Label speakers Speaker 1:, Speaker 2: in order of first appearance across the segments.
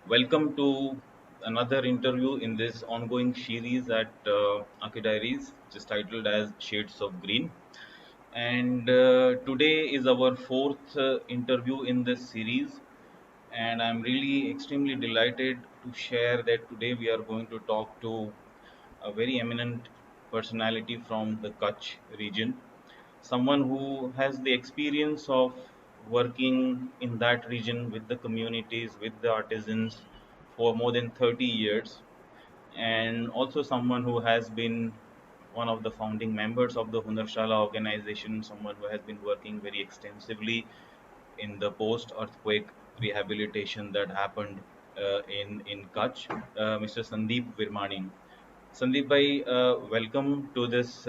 Speaker 1: Welcome to another interview in this ongoing series at Aki Diaries, which is titled as Shades of Green. And today is our fourth interview in this series. And I'm really extremely delighted to share that today we are going to talk to a very eminent personality from the Kutch region, someone who has the experience of working in that region with the communities, with the artisans for more than 30 years, and also someone who has been one of the founding members of the Hunarshala organization, someone who has been working very extensively in the post earthquake rehabilitation that happened in Kutch, Mr. Sandeep Virmani. Sandeep bhai, welcome to this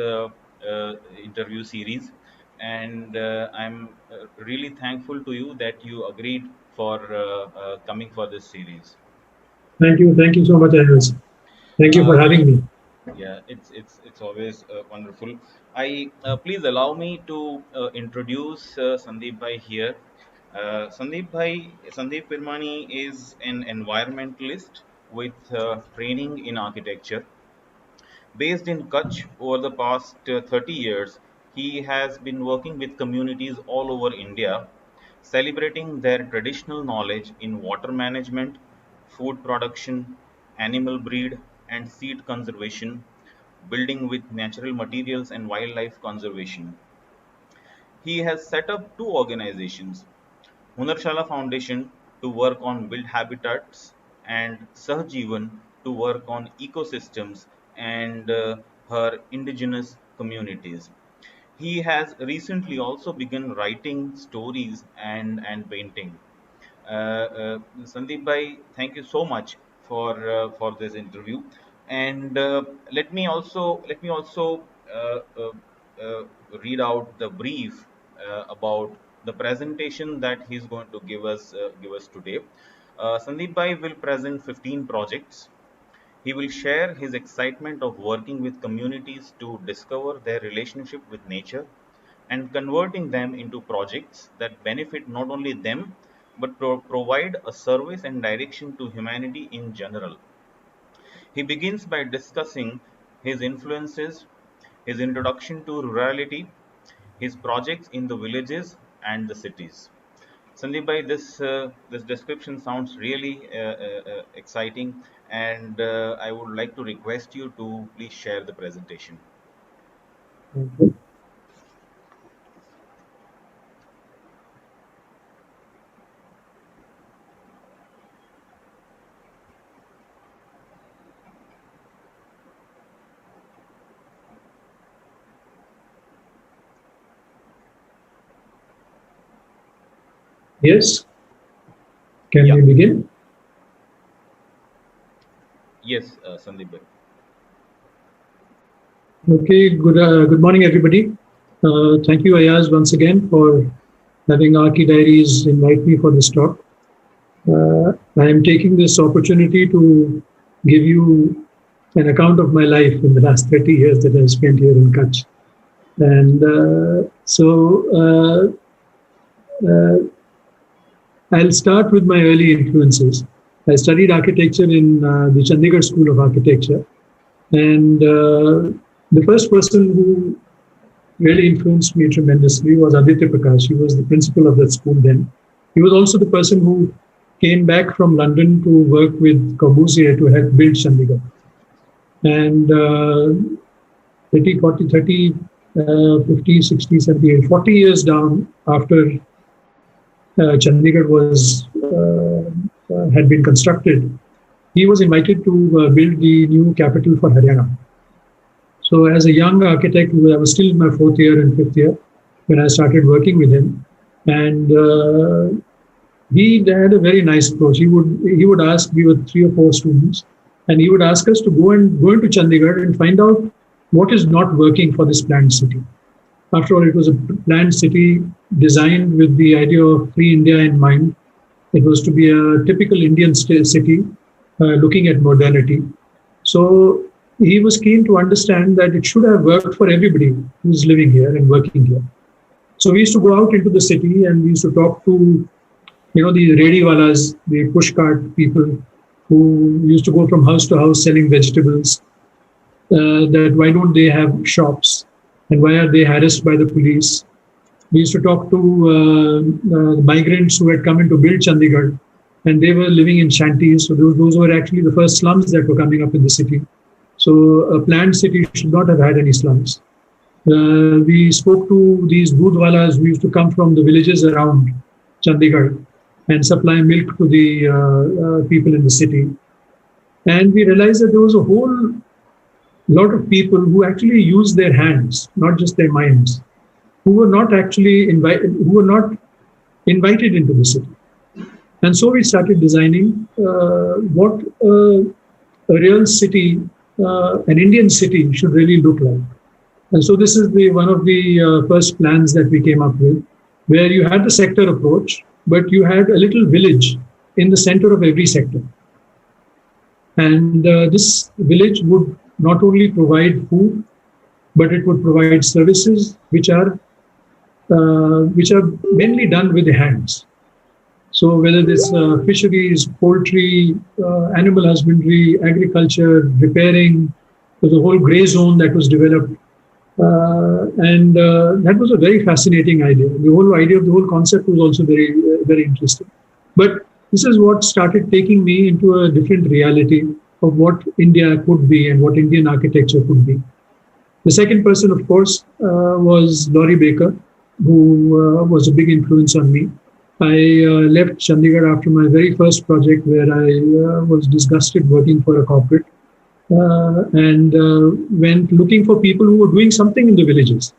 Speaker 1: interview series, and I'm really thankful to you that you agreed for coming for this series.
Speaker 2: Thank you. Thank you so much, Ayaz. Thank you for
Speaker 1: Uh,
Speaker 2: having me.
Speaker 1: yeah, it's always wonderful. I Please allow me to introduce Sandeep bhai here. Sandeep Virmani is an environmentalist with training in architecture. Based in Kutch over the past 30 years, he has been working with communities all over India, celebrating their traditional knowledge in water management, food production, animal breed, and seed conservation, building with natural materials and wildlife conservation. He has set up two organizations, Hunarshala Foundation to work on built habitats and Sahjeevan to work on ecosystems and her indigenous communities. He has recently also begun writing stories and painting. Sandeep bhai, thank you so much for this interview. And let me also uh, read out the brief about the presentation that he's going to give us today. Sandeep bhai will present 15 projects. He will share his excitement of working with communities to discover their relationship with nature and converting them into projects that benefit not only them but provide a service and direction to humanity in general. He begins by discussing his influences, his introduction to rurality, his projects in the villages and the cities. Sandeep bhai, this description sounds really exciting, and I would like to request you to please share the presentation.
Speaker 2: Yes, can
Speaker 1: Yeah.
Speaker 2: we begin?
Speaker 1: Yes, Sandeep bhai.
Speaker 2: Okay, good morning, everybody. Thank you, Ayaz, once again for having Archi Diaries invite me for this talk. I am taking this opportunity to give you an account of my life in the last 30 years that I spent here in Kutch. And uh, I'll start with my early influences. I studied architecture in the Chandigarh School of Architecture. And the first person who really influenced me tremendously was Aditya Prakash. He was the principal of that school then. He was also the person who came back from London to work with Corbusier to help build Chandigarh. And 30, 40, 30, 50, 60, 70, 40 years down after Chandigarh had been constructed, he was invited to build the new capital for Haryana. So, as a young architect, I was still in my fourth year and fifth year when I started working with him, and he had a very nice approach. He would ask, we were three or four students, and he would ask us to go into Chandigarh and find out what is not working for this planned city. After all, it was a planned city designed with the idea of free India in mind. It was to be a typical Indian city, looking at modernity. So he was keen to understand that it should have worked for everybody who's living here and working here. So we used to go out into the city and we used to talk to The rediwalas, the push cart people who used to go from house to house selling vegetables, that why don't they have shops and why are they harassed by the police? We used to talk to migrants who had come in to build Chandigarh, and they were living in shanties. So those were actually the first slums that were coming up in the city. So a planned city should not have had any slums. We spoke to these dudhwalas who used to come from the villages around Chandigarh and supply milk to the people in the city. And we realized that there was a whole lot of people who actually used their hands, not just their minds, who were not actually invited into the city. And so we started designing what a real city, an Indian city, should really look like. And so this is one of the first plans that we came up with, where you had the sector approach, but you had a little village in the center of every sector. And this village would not only provide food, but it would provide services which are mainly done with the hands. So whether this fisheries, poultry, animal husbandry, agriculture, repairing, there's a whole grey zone that was developed. And that was a very fascinating idea. The whole idea of the whole concept was also very, very interesting. But this is what started taking me into a different reality of what India could be and what Indian architecture could be. The second person, of course, was Laurie Baker, who was a big influence on me. I left Chandigarh after my very first project, where I was disgusted working for a corporate, and went looking for people who were doing something in the villages.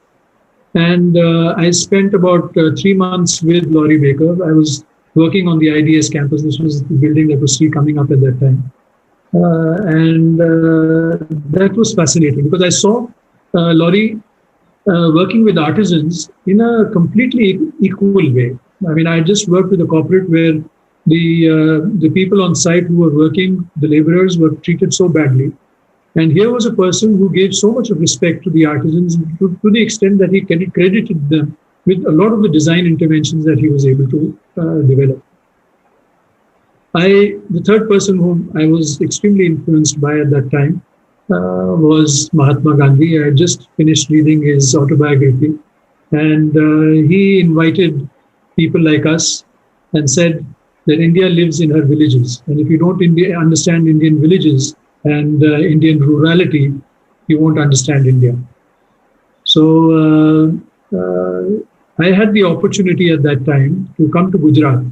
Speaker 2: And I spent about 3 months with Laurie Baker. I was working on the IDS campus. This was the building that was still coming up at that time. And that was fascinating because I saw Laurie working with artisans in a completely equal way. I mean, I just worked with a corporate where the people on site who were working, the laborers, were treated so badly. And here was a person who gave so much of respect to the artisans to the extent that he credited them with a lot of the design interventions that he was able to develop. The third person whom I was extremely influenced by at that time was Mahatma Gandhi. I had just finished reading his autobiography, and he invited people like us and said that India lives in her villages. And if you don't understand Indian villages and Indian rurality, you won't understand India. So I had the opportunity at that time to come to Gujarat.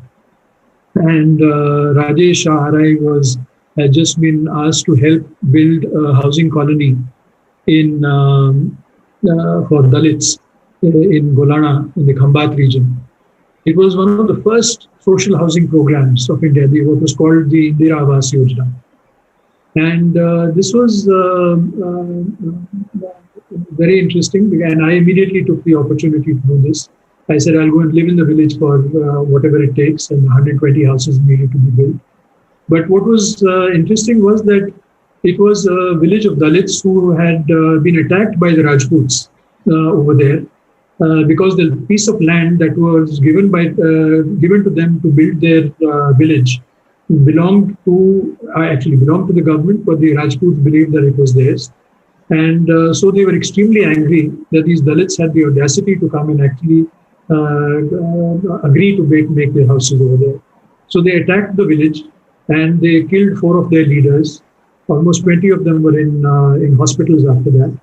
Speaker 2: And Rajesh Aharai had just been asked to help build a housing colony for Dalits in Golana, in the Khambat region. It was one of the first social housing programs of India, what was called the Indira Awas Yojana. And this was very interesting, and I immediately took the opportunity to do this. I said, I'll go and live in the village for whatever it takes, and 120 houses needed to be built. But what was interesting was that it was a village of Dalits who had been attacked by the Rajputs over there. Because the piece of land that was given to them to build their village belonged to the government, but the Rajputs believed that it was theirs. And so they were extremely angry that these Dalits had the audacity to come and actually agree to make their houses over there. So they attacked the village and they killed 4 of their leaders. Almost 20 of them were in hospitals after that.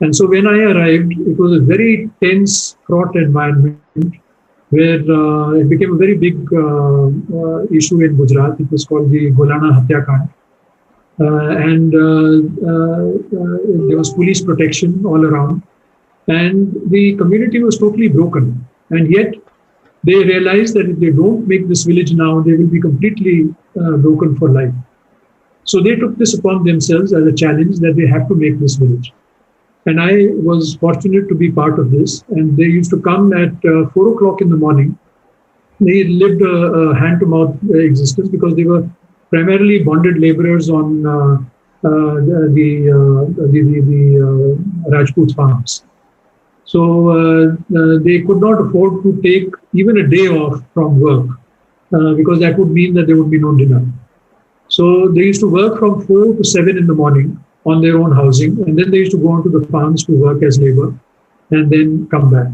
Speaker 2: And so when I arrived, it was a very tense, fraught environment where it became a very big issue in Gujarat. It was called the Golana Hatyakand. And there was police protection all around. And the community was totally broken. And yet they realized that if they don't make this village now, they will be completely broken for life. So they took this upon themselves as a challenge that they have to make this village. And I was fortunate to be part of this. And they used to come at 4 o'clock in the morning. They lived a hand-to-mouth existence because they were primarily bonded laborers on the Rajput farms. So they could not afford to take even a day off from work. because that would mean that there would be no dinner. So they used to work from 4 to 7 in the morning on their own housing, and then they used to go on to the farms to work as labor and then come back.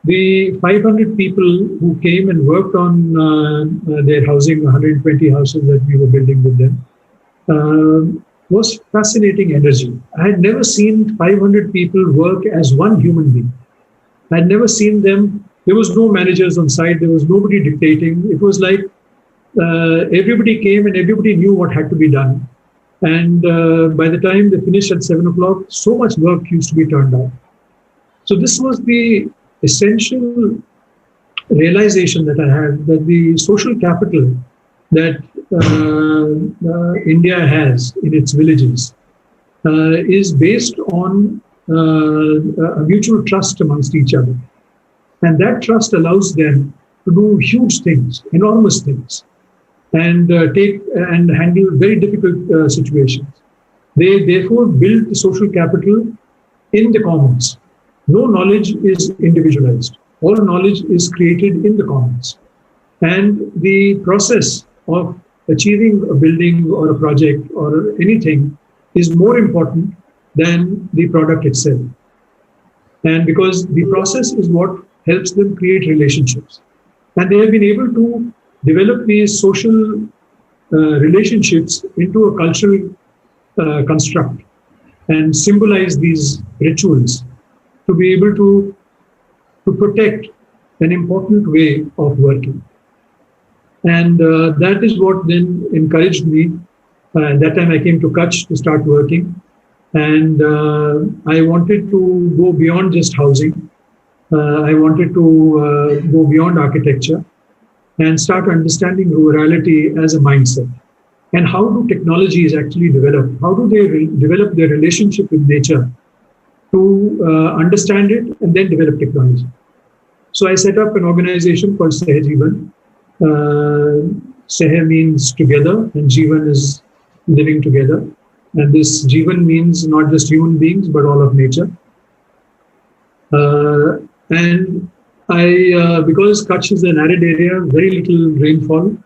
Speaker 2: The 500 people who came and worked on their housing, 120 houses that we were building with them, was fascinating energy. I had never seen 500 people work as one human being. I had never seen them. There was no managers on site. There was nobody dictating. It was like everybody came and everybody knew what had to be done. And by the time they finished at 7 o'clock, so much work used to be turned out. So this was the essential realization that I had, that the social capital that India has in its villages is based on a mutual trust amongst each other. And that trust allows them to do huge things, enormous things, and take and handle very difficult situations. They therefore build the social capital in the commons. No knowledge is individualized. All knowledge is created in the commons. And the process of achieving a building or a project or anything is more important than the product itself. And because the process is what helps them create relationships. And they have been able to develop these social relationships into a cultural construct and symbolize these rituals to be able to protect an important way of working. And that is what then encouraged me. That time I came to Kutch to start working. And I wanted to go beyond just housing. I wanted to go beyond architecture and start understanding rurality as a mindset. And how do technologies actually develop? How do they develop their relationship with nature to understand it and then develop technology? So I set up an organization called Sahajivan. Sah means together and Jivan is living together. And this Jivan means not just human beings, but all of nature. And because Kutch is an arid area, very little rainfall,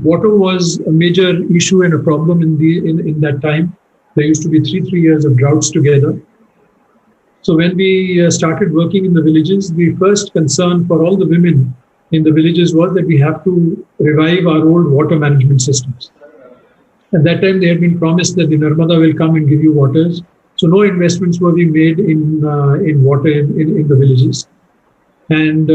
Speaker 2: water was a major issue and a problem in that time. There used to be three years of droughts together. So when we started working in the villages, the first concern for all the women in the villages was that we have to revive our old water management systems. At that time, they had been promised that the Narmada will come and give you waters. So no investments were being made in water in the villages. And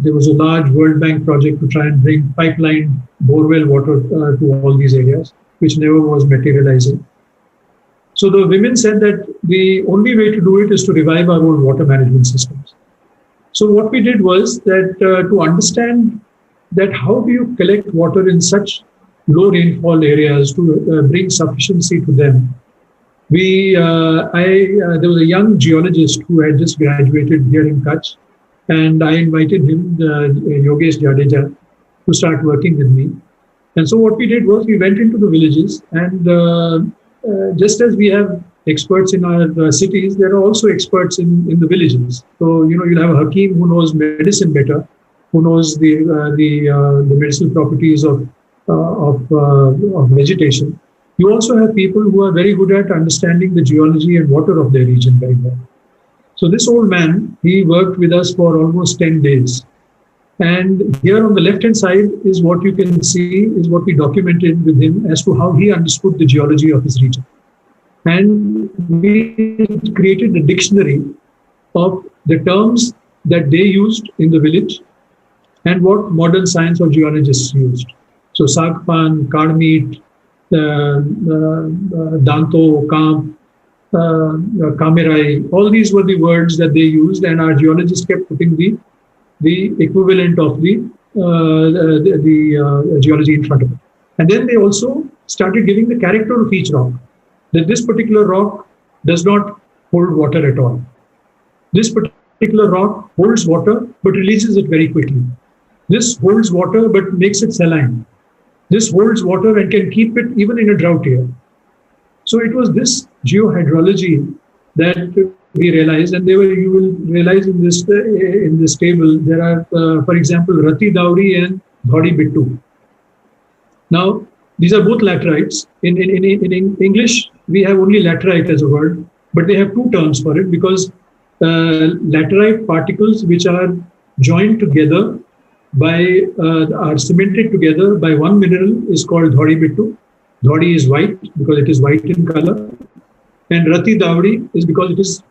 Speaker 2: there was a large World Bank project to try and bring pipeline borewell water to all these areas, which never was materializing. So the women said that the only way to do it is to revive our old water management systems. So what we did was that to understand that how do you collect water in such low rainfall areas to bring sufficiency to them. There was a young geologist who had just graduated here in Kutch, and I invited him, Yogesh Jadeja, to start working with me. And so what we did was we went into the villages, and just as we have experts in our cities, there are also experts in the villages. So, you'll have a Hakim who knows medicine better, who knows the medicinal properties of vegetation. You also have people who are very good at understanding the geology and water of their region very well. So this old man, he worked with us for almost 10 days. And here on the left-hand side is what you can see, is what we documented with him as to how he understood the geology of his region. And we created a dictionary of the terms that they used in the village and what modern science or geologists used. So Sagpan, Kadmeet, Danto, Kamp, Kamerai, all these were the words that they used, and our geologists kept putting the equivalent of the geology in front of it. And then they also started giving the character of each rock, that this particular rock does not hold water at all. This particular rock holds water but releases it very quickly. This holds water but makes it saline. This holds water and can keep it even in a drought year. So it was this geohydrology that we realized, and they were, you will realize in this table, there are, for example, Rati Dowri and Dhodi Bittu. Now, these are both laterites. In English, we have only laterite as a word, but they have two terms for it because laterite particles which are joined together by, are cemented together by one mineral is called Dhodi Bittu. Dhodi is white because it is white in color. And Rati Dowri is because it is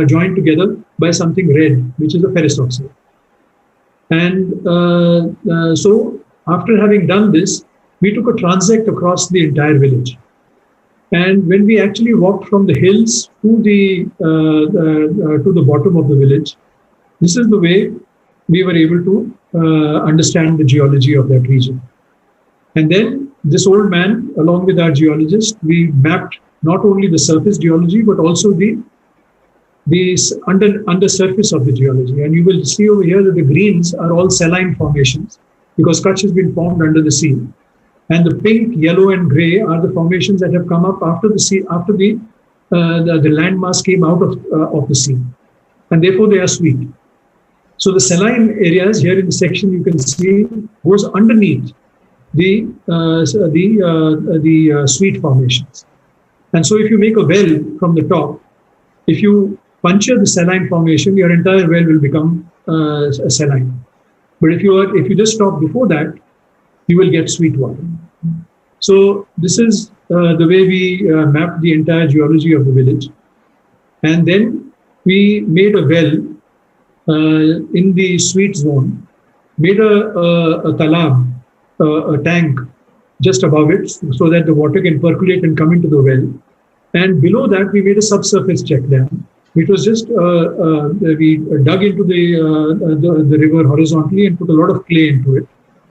Speaker 2: joined together by something red, which is a ferrous oxide. And so after having done this, we took a transect across the entire village. And when we actually walked from the hills to the bottom of the village, this is the way we were able to understand the geology of that region. And then this old man, along with our geologist, we mapped not only the surface geology, but also the under surface of the geology. And you will see over here that the greens are all saline formations because Kutch has been formed under the sea. And the pink, yellow, and gray are the formations that have come up after the sea, after the landmass came out of the sea. And therefore they are sweet. So the saline areas here in the section you can see goes underneath the sweet formations. And so if you make a well from the top, if you puncture the saline formation, your entire well will become saline. But if you just stop before that, you will get sweet water. So this is the way we mapped the entire geology of the village. And then we made a well in the sweet zone, made a talab, a tank just above it so that the water can percolate and come into the well. And below that, we made a subsurface check dam. It was just, we dug into the river horizontally and put a lot of clay into it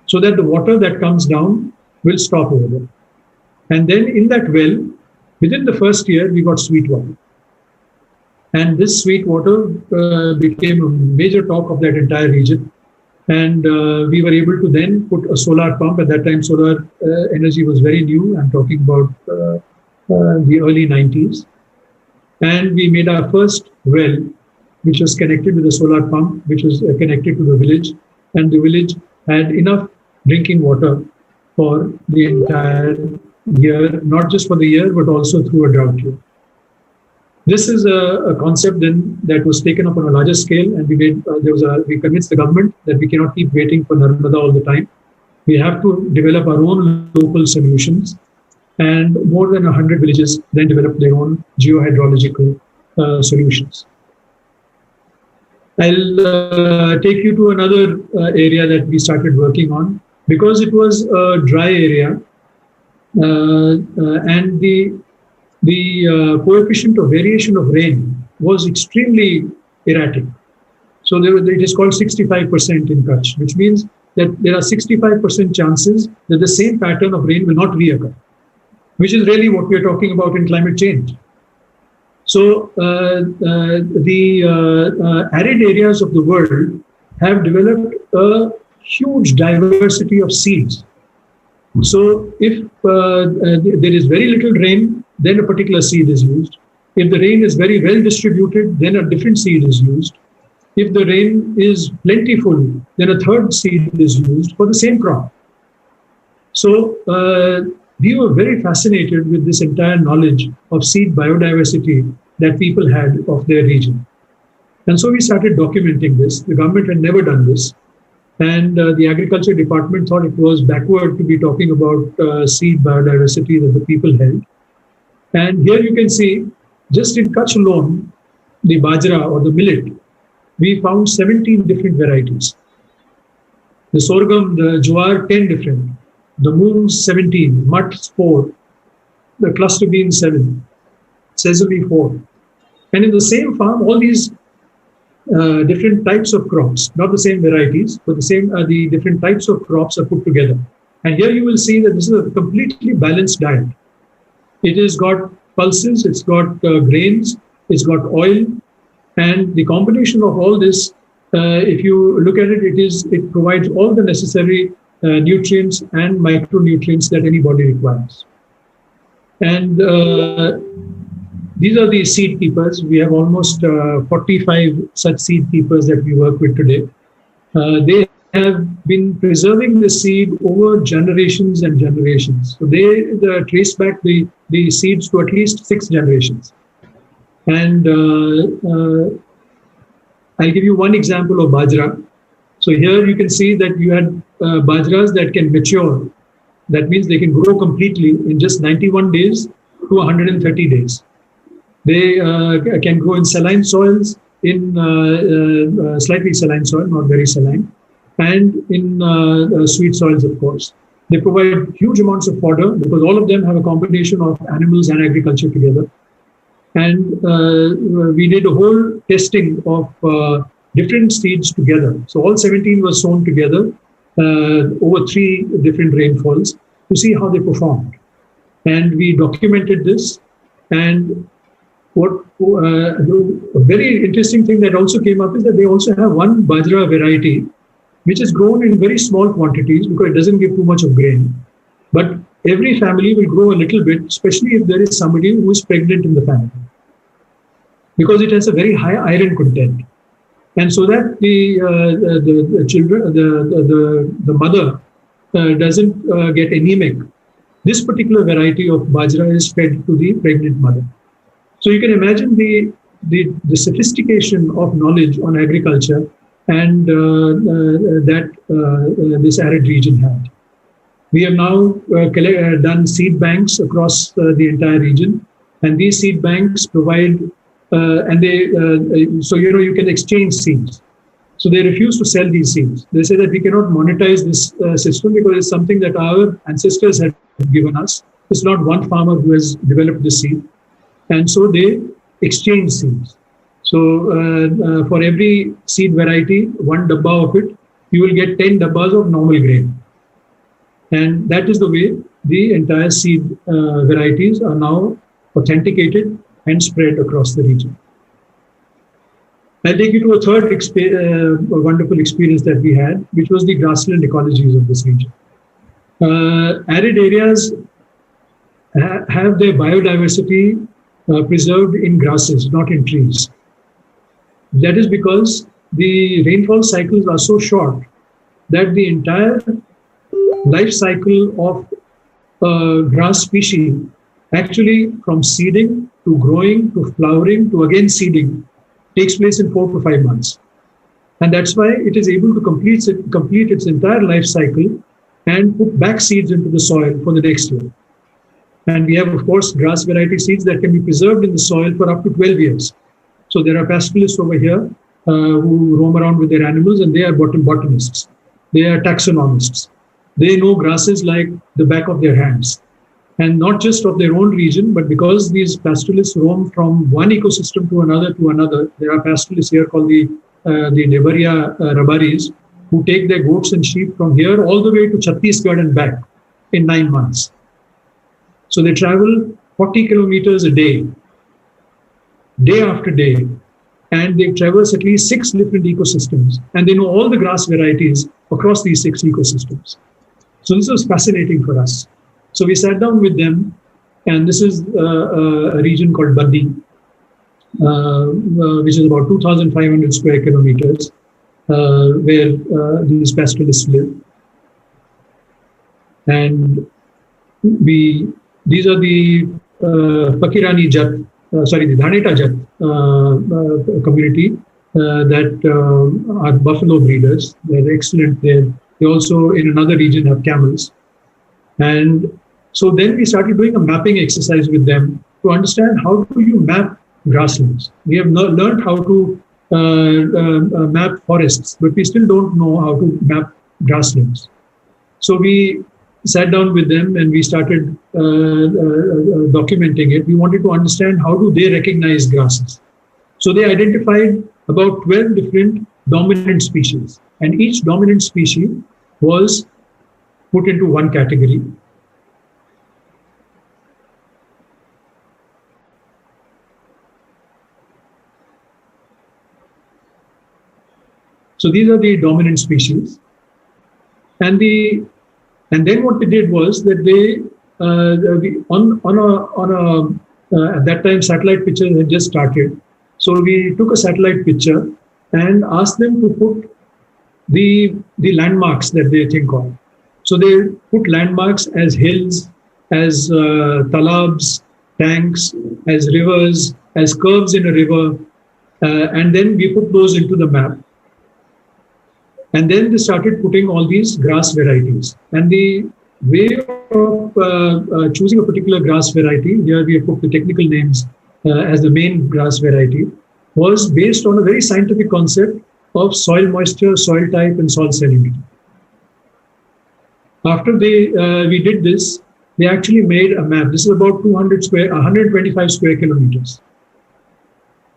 Speaker 2: so that the water that comes down will stop over there. And then in that well, within the first year, we got sweet water. And this sweet water became a major talk of that entire region. And we were able to then put a solar pump. At that time, solar energy was very new. I'm talking about the early 90s. And we made our first well, which was connected with a solar pump, which was connected to the village. And the village had enough drinking water for the entire year, not just for the year, but also through a drought year. This is a concept then that was taken up on a larger scale, and we convinced the government that we cannot keep waiting for Narmada all the time. We have to develop our own local solutions, and more than 100 villages then developed their own geohydrological solutions. I'll take you to another area that we started working on. Because it was a dry area, and the coefficient of variation of rain was extremely erratic. So it is called 65% in Kutch, which means that there are 65% chances that the same pattern of rain will not reoccur, which is really what we are talking about in climate change. So the arid areas of the world have developed a huge diversity of seeds. So if there is very little rain, then a particular seed is used. If the rain is very well distributed, then a different seed is used. If the rain is plentiful, then a third seed is used for the same crop. So we were very fascinated with this entire knowledge of seed biodiversity that people had of their region. And so we started documenting this. The government had never done this. And the agriculture department thought it was backward to be talking about seed biodiversity that the people held. And here you can see, just in Kutch alone, the bajra or the millet, we found 17 different varieties. The sorghum, the jowar, 10 different. The moongs, 17. Mutts, 4. The cluster beans, 7. Sesame, 4. And in the same farm, all these different types of crops, not the same varieties, but the different types of crops are put together. And here you will see that this is a completely balanced diet. It has got pulses, it's got grains, it's got oil, and the combination of all this, if you look at it, it provides all the necessary nutrients and micronutrients that any body requires. And These are the seed keepers. We have almost 45 such seed keepers that we work with today. They have been preserving the seed over generations and generations. So they trace back the seeds to at least 6 generations. And I'll give you one example of bajra. So here you can see that you had bajras that can mature. That means they can grow completely in just 91 days to 130 days. They can grow in saline soils, in slightly saline soil, not very saline, and in sweet soils, of course. They provide huge amounts of fodder because all of them have a combination of animals and agriculture together. And we did a whole testing of different seeds together. So all 17 were sown together over 3 different rainfalls to see how they performed. And we documented this. And what a very interesting thing that also came up is that they also have one bajra variety, which is grown in very small quantities because it doesn't give too much of grain. But every family will grow a little bit, especially if there is somebody who is pregnant in the family, because it has a very high iron content. And so that the children, the mother doesn't get anemic. This particular variety of bajra is fed to the pregnant mother. So you can imagine the sophistication of knowledge on agriculture and that this arid region had. We have now done seed banks across the entire region, and these seed banks provide, and they, so you can exchange seeds. So they refuse to sell these seeds. They say that we cannot monetize this system because it's something that our ancestors had given us. It's not one farmer who has developed this seed. And so they exchange seeds. So for every seed variety, 1 dabba of it, you will get 10 dabbas of normal grain. And that is the way the entire seed varieties are now authenticated and spread across the region. I'll take you to a third wonderful experience that we had, which was the grassland ecologies of this region. Arid areas have their biodiversity preserved in grasses, not in trees. That is because the rainfall cycles are so short that the entire life cycle of grass species, actually from seeding to growing to flowering to again seeding, takes place in 4 to 5 months. And that's why it is able to complete its entire life cycle and put back seeds into the soil for the next year. And we have, of course, grass variety seeds that can be preserved in the soil for up to 12 years. So there are pastoralists over here who roam around with their animals, and they are botanists. They are taxonomists. They know grasses like the back of their hands. And not just of their own region, but because these pastoralists roam from one ecosystem to another, there are pastoralists here called the Devaria Rabaris, who take their goats and sheep from here all the way to Chhattisgarh and back in 9 months. So they travel 40 kilometers a day after day, and they traverse at least 6 different ecosystems, and they know all the grass varieties across these 6 ecosystems. So this was fascinating for us. So we sat down with them, and this is a region called Bandi, which is about 2,500 square kilometers, where these pastoralists live. And these are the Pakirani Jat, the Dhaneta Jat community that are buffalo breeders. They're excellent there. They also, in another region, have camels. And so then we started doing a mapping exercise with them to understand how do you map grasslands. We have learned how to map forests, but we still don't know how to map grasslands. So we sat down with them and we started documenting it. We wanted to understand how do they recognize grasses. So they identified about 12 different dominant species, and each dominant species was put into one category. So these are the dominant species, and then what they did was that they on At that time, satellite pictures had just started. So we took a satellite picture and asked them to put the landmarks that they think of. So they put landmarks as hills, as talabs, tanks, as rivers, as curves in a river, and then we put those into the map. And then they started putting all these grass varieties. And the way of choosing a particular grass variety, here we have put the technical names as the main grass variety, was based on a very scientific concept of soil moisture, soil type, and soil salinity. After we did this, they actually made a map. This is about 125 square kilometers.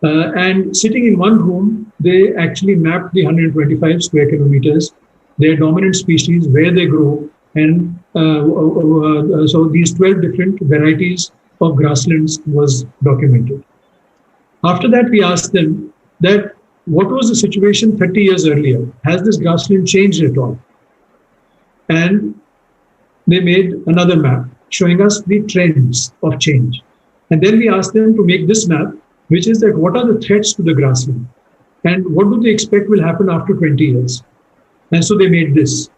Speaker 2: And sitting in one room, they actually mapped the 125 square kilometers, their dominant species, where they grow, and so these 12 different varieties of grasslands was documented. After that, we asked them that what was the situation 30 years earlier? Has this grassland changed at all? And they made another map showing us the trends of change. And then we asked them to make this map, which is that what are the threats to the grassland? And what do they expect will happen after 20 years? And so they made this.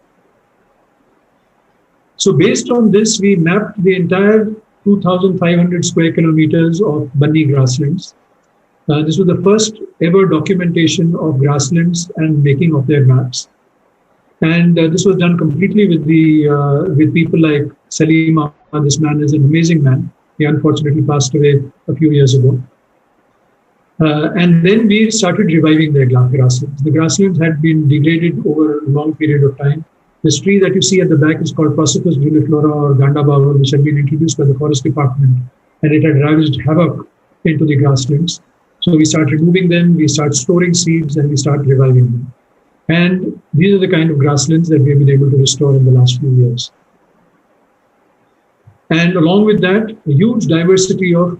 Speaker 2: So based on this, we mapped the entire 2,500 square kilometers of Banni grasslands. This was the first ever documentation of grasslands and making of their maps. And this was done completely with people like Salim Ahmad. This man is an amazing man. He unfortunately passed away a few years ago. And then we started reviving their grasslands. The grasslands had been degraded over a long period of time. This tree that you see at the back is called Prosopis grilliflora or Gandabava, which had been introduced by the Forest Department, and it had ravaged havoc into the grasslands. So we started removing them, we started storing seeds, and we started reviving them. And these are the kind of grasslands that we have been able to restore in the last few years. And along with that, a huge diversity of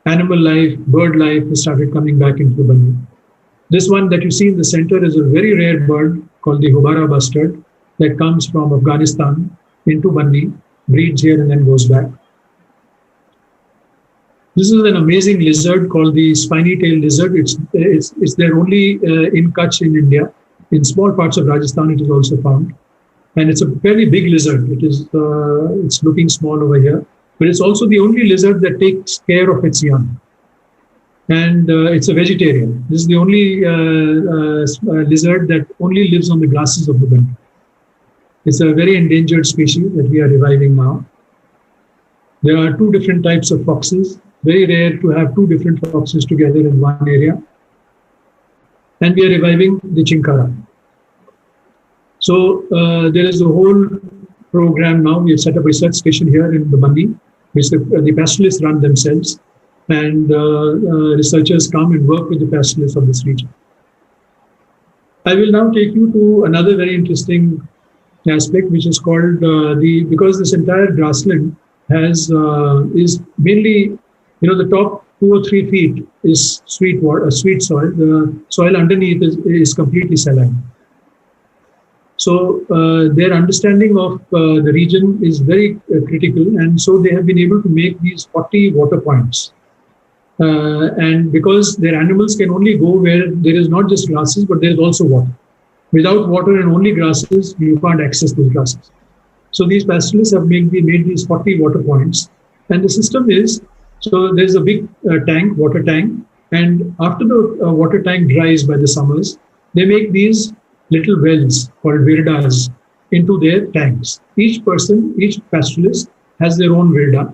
Speaker 2: animal life, bird life has started coming back into the Banni. This one that you see in the center is a very rare bird called the Hubara bustard that comes from Afghanistan into Banni, breeds here and then goes back. This is an amazing lizard called the spiny-tailed lizard. It's there only in Kutch in India. In small parts of Rajasthan, it is also found. And it's a fairly big lizard. It's looking small over here. But it's also the only lizard that takes care of its young. And it's a vegetarian. This is the only lizard that only lives on the grasses of the Banni. It's a very endangered species that we are reviving now. There are two different types of foxes. Very rare to have two different foxes together in one area. And we are reviving the chinkara. So there is a whole program now. We have set up a research station here in the Banni, which the pastoralists run themselves. And researchers come and work with the pastoralists of this region. I will now take you to another very interesting aspect, which is called because this entire grassland is mainly, the top 2 or 3 feet is sweet water, sweet soil. The soil underneath is completely saline. So their understanding of the region is very critical, and so they have been able to make these 40 water points. And because their animals can only go where there is not just grasses, but there is also water. Without water and only grasses, you can't access those grasses. So these pastoralists have made these 40 water points. And the system is, so there's a big water tank. And after the water tank dries by the summers, they make these little wells called virdas into their tanks. Each pastoralist has their own virda.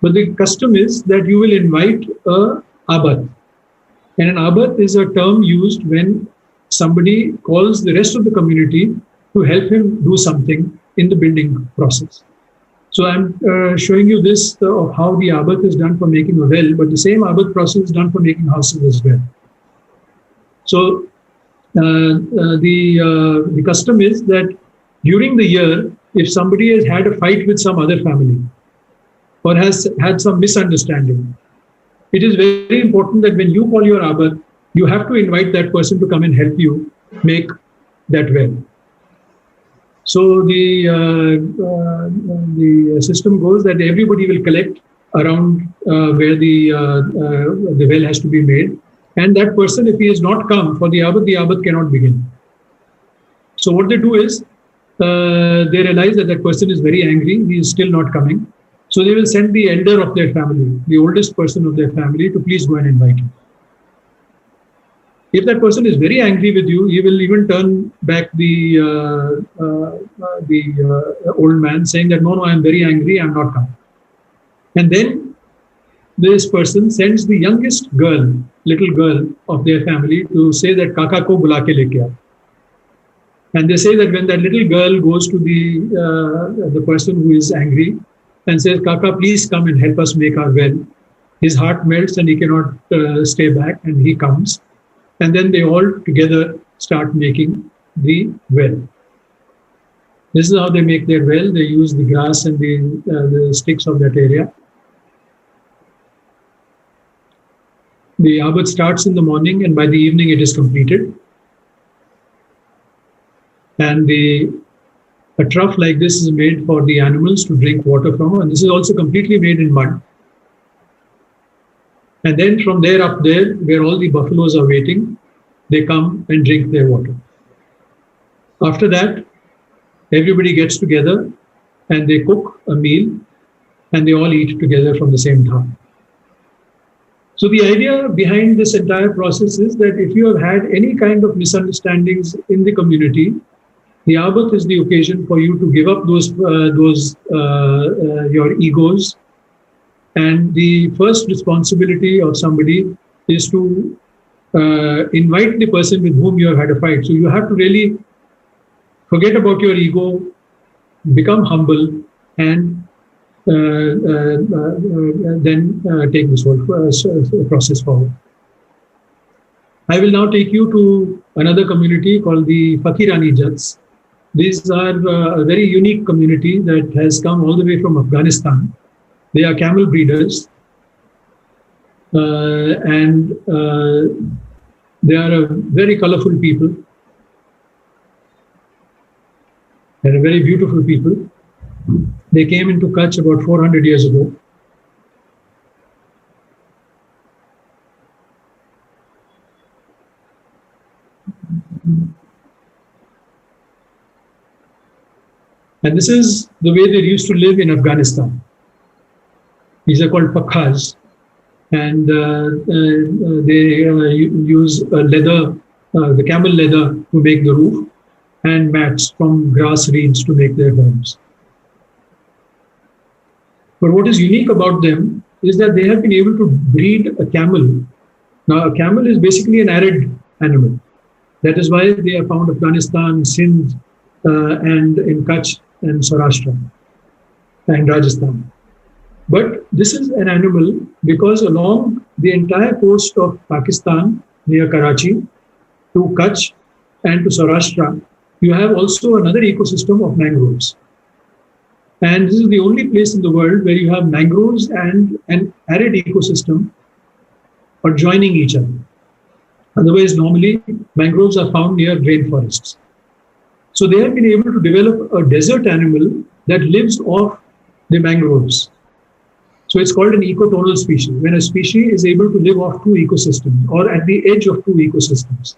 Speaker 2: But the custom is that you will invite a abat. And an abat is a term used when somebody calls the rest of the community to help him do something in the building process. So I'm showing you this of how the abat is done for making a well, but the same abat process is done for making houses as well. So the custom is that during the year, if somebody has had a fight with some other family, or has had some misunderstanding, it is very important that when you call your abat, you have to invite that person to come and help you make that well. So the system goes that everybody will collect around where the well has to be made. And that person, if he has not come for the Abad cannot begin. So what they do is, they realize that that person is very angry, he is still not coming. So they will send the elder of their family, the oldest person of their family, to please go and invite him. If that person is very angry with you, he will even turn back the old man, saying that, no, I am very angry, I am not coming. And then this person sends the youngest girl, little girl of their family, to say that Kaka ko bula ke leke aao. And they say that when that little girl goes to the person who is angry and says, Kaka, please come and help us make our well, his heart melts and he cannot stay back, and he comes. And then they all together start making the well. This is how they make their well. They use the grass and the sticks of that area. The Abad starts in the morning, and by the evening it is completed. And a trough like this is made for the animals to drink water from, and this is also completely made in mud. And then from there up there, where all the buffaloes are waiting, they come and drink their water. After that, everybody gets together and they cook a meal, and they all eat together from the same thal. So the idea behind this entire process is that if you have had any kind of misunderstandings in the community, the Abad is the occasion for you to give up your egos. And the first responsibility of somebody is to invite the person with whom you have had a fight. So you have to really forget about your ego, become humble, and then take this whole process forward. I will now take you to another community called the Fakirani Jats. These are a very unique community that has come all the way from Afghanistan. They are camel breeders, and they are a very colorful people and a very beautiful people. They came into Kutch about 400 years ago. And this is the way they used to live in Afghanistan. These are called pakhas, and they use leather, the camel leather, to make the roof, and mats from grass reeds to make their homes. But what is unique about them is that they have been able to breed a camel. Now, a camel is basically an arid animal. That is why they are found in Afghanistan, Sindh, and in Kutch and Saurashtra and Rajasthan. But this is an animal because along the entire coast of Pakistan, near Karachi, to Kutch and to Saurashtra, you have also another ecosystem of mangroves. And this is the only place in the world where you have mangroves and an arid ecosystem adjoining each other. Otherwise, normally, mangroves are found near rainforests. So they have been able to develop a desert animal that lives off the mangroves. So it's called an ecotonal species. When a species is able to live off two ecosystems or at the edge of two ecosystems,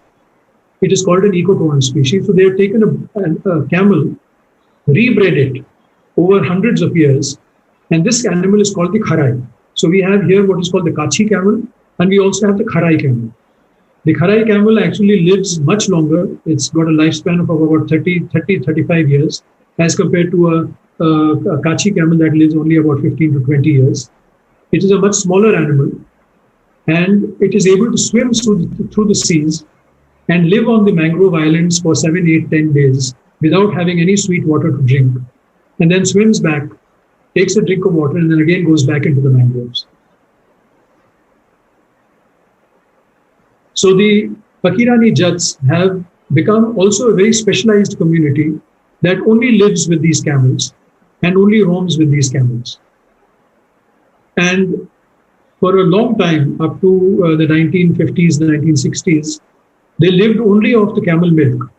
Speaker 2: it is called an ecotonal species. So they have taken a camel, rebred it over hundreds of years, and this animal is called the Kharai. So we have here what is called the Kachi camel, and we also have the Kharai camel. The Kharai camel actually lives much longer. It's got a lifespan of about 35 years as compared to a Kachi camel that lives only about 15 to 20 years. It is a much smaller animal, and it is able to swim through the seas and live on the mangrove islands for 7, 8, 10 days without having any sweet water to drink, and then swims back, takes a drink of water, and then again goes back into the mangroves. So the Fakirani Jats have become also a very specialized community that only lives with these camels and only roams with these camels. And for a long time, up to the 1950s, the 1960s, they lived only off the camel milk.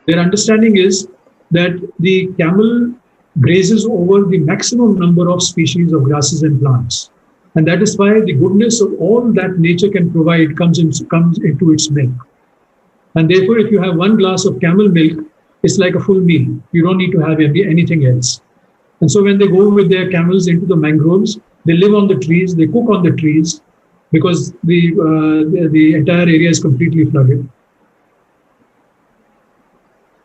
Speaker 2: Their understanding is that the camel grazes over the maximum number of species of grasses and plants. And that is why the goodness of all that nature can provide comes into its milk. And therefore, if you have one glass of camel milk, it's like a full meal. You don't need to have anything else. And so when they go with their camels into the mangroves, they live on the trees, they cook on the trees, because the entire area is completely flooded.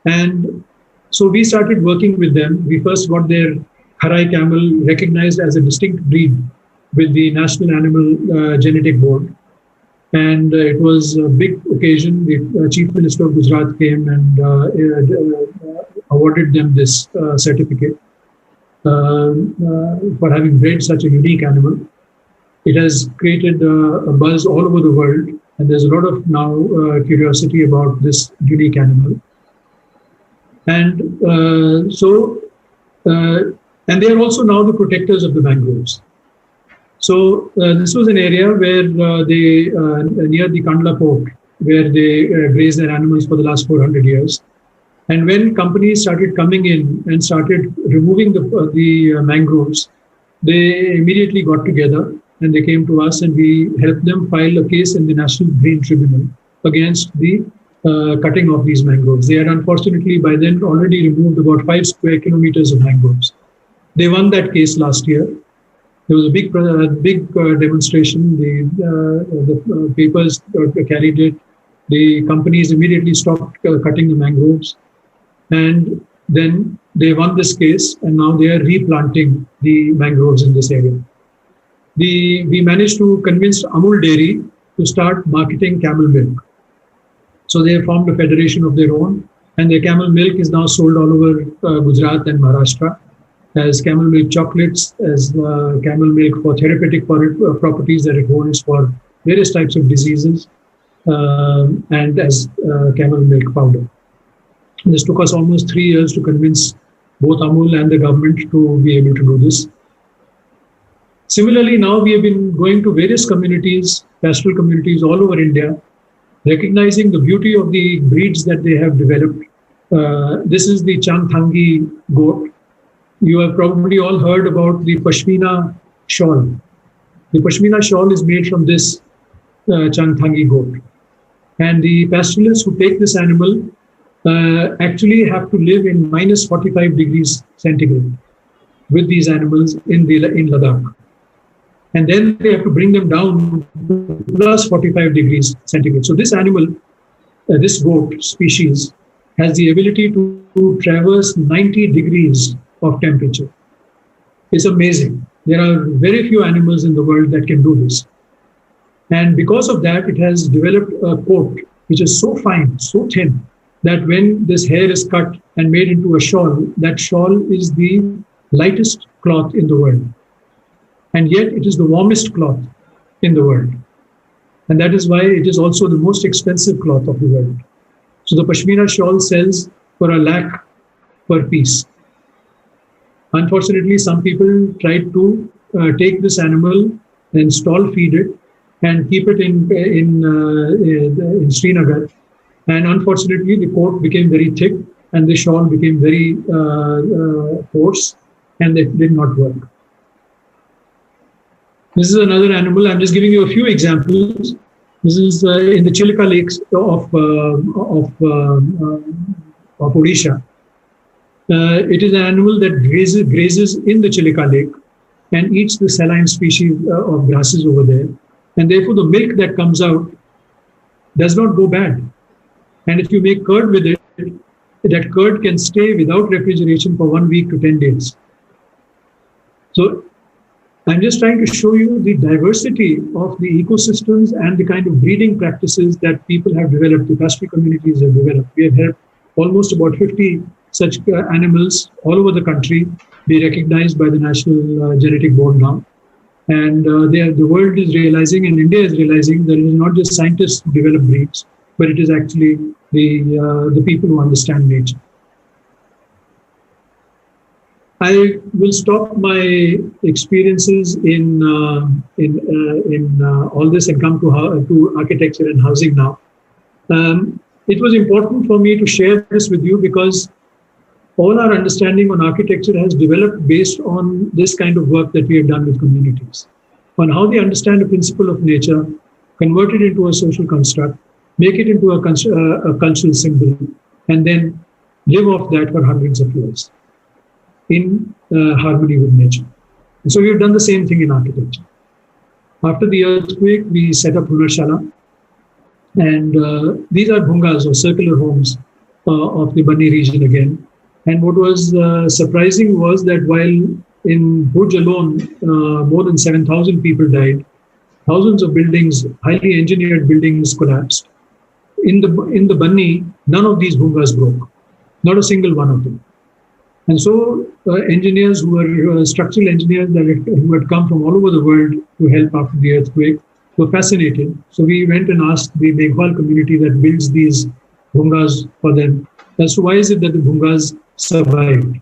Speaker 2: And so we started working with them. We first got their Harai camel recognized as a distinct breed with the National Animal Genetic Board. And it was a big occasion. The Chief Minister of Gujarat came and awarded them this certificate for having bred such a unique animal. It has created a buzz all over the world, and there's a lot of now curiosity about this unique animal. And and they are also now the protectors of the mangroves. So this was an area where they near the Kandla port, where they graze their animals for the last 400 years. And when companies started coming in and started removing the mangroves, they immediately got together and they came to us, and we helped them file a case in the National Green Tribunal against the cutting of these mangroves. They had unfortunately by then already removed about 5 square kilometers of mangroves. They won that case last year. There was a big demonstration. The papers carried it. The companies immediately stopped cutting the mangroves. And then they won this case, and now they are replanting the mangroves in this area. We managed to convince Amul Dairy to start marketing camel milk. So they formed a federation of their own, and their camel milk is now sold all over Gujarat and Maharashtra as camel milk chocolates, as camel milk for therapeutic properties that it holds for various types of diseases, and as camel milk powder. This took us almost 3 years to convince both Amul and the government to be able to do this. Similarly, now we have been going to various communities, pastoral communities all over India, recognizing the beauty of the breeds that they have developed. This is the Changthangi goat. You have probably all heard about the Pashmina shawl. The Pashmina shawl is made from this Changthangi goat. And the pastoralists who take this animal actually have to live in minus 45 degrees centigrade with these animals in Ladakh. And then they have to bring them down to plus 45 degrees centigrade. So this animal, this goat species, has the ability to traverse 90 degrees of temperature. It's amazing. There are very few animals in the world that can do this. And because of that, it has developed a coat which is so fine, so thin, that when this hair is cut and made into a shawl, that shawl is the lightest cloth in the world. And yet it is the warmest cloth in the world. And that is why it is also the most expensive cloth of the world. So the Pashmina shawl sells for 1 lakh per piece. Unfortunately, some people tried to take this animal and stall feed it and keep it in Srinagar. And unfortunately, the coat became very thick and the shawl became very coarse, and it did not work. This is another animal. I'm just giving you a few examples. This is in the Chilka lakes of Odisha. It is an animal that grazes in the Chilka lake and eats the saline species of grasses over there. And therefore, the milk that comes out does not go bad. And if you make curd with it, that curd can stay without refrigeration for 1 week to 10 days. So I'm just trying to show you the diversity of the ecosystems and the kind of breeding practices that people have developed, the pastoral communities have developed. We have helped almost about 50 such animals all over the country be recognized by the National Genetic Board now. And the world is realizing, and India is realizing, that it is not just scientists who develop breeds, but it is actually the people who understand nature. I will stop my experiences in all this and come to architecture and housing now. It was important for me to share this with you because all our understanding on architecture has developed based on this kind of work that we have done with communities. on how they understand a principle of nature, convert it into a social construct, make it into a cultural symbol, and then live off that for hundreds of years in harmony with nature. And so we've done the same thing in architecture. After the earthquake, we set up Hunarshala, and these are bhungas or circular homes of the Banni region again. And what was surprising was that while in Bhuj alone, more than 7,000 people died, thousands of buildings, highly engineered buildings collapsed. In the Banni, none of these bhungas broke, not a single one of them. And so engineers who were structural engineers who had come from all over the world to help after the earthquake were fascinated. So we went and asked the Meghwal community that builds these bhungas for them as to why is it that the bhungas survived.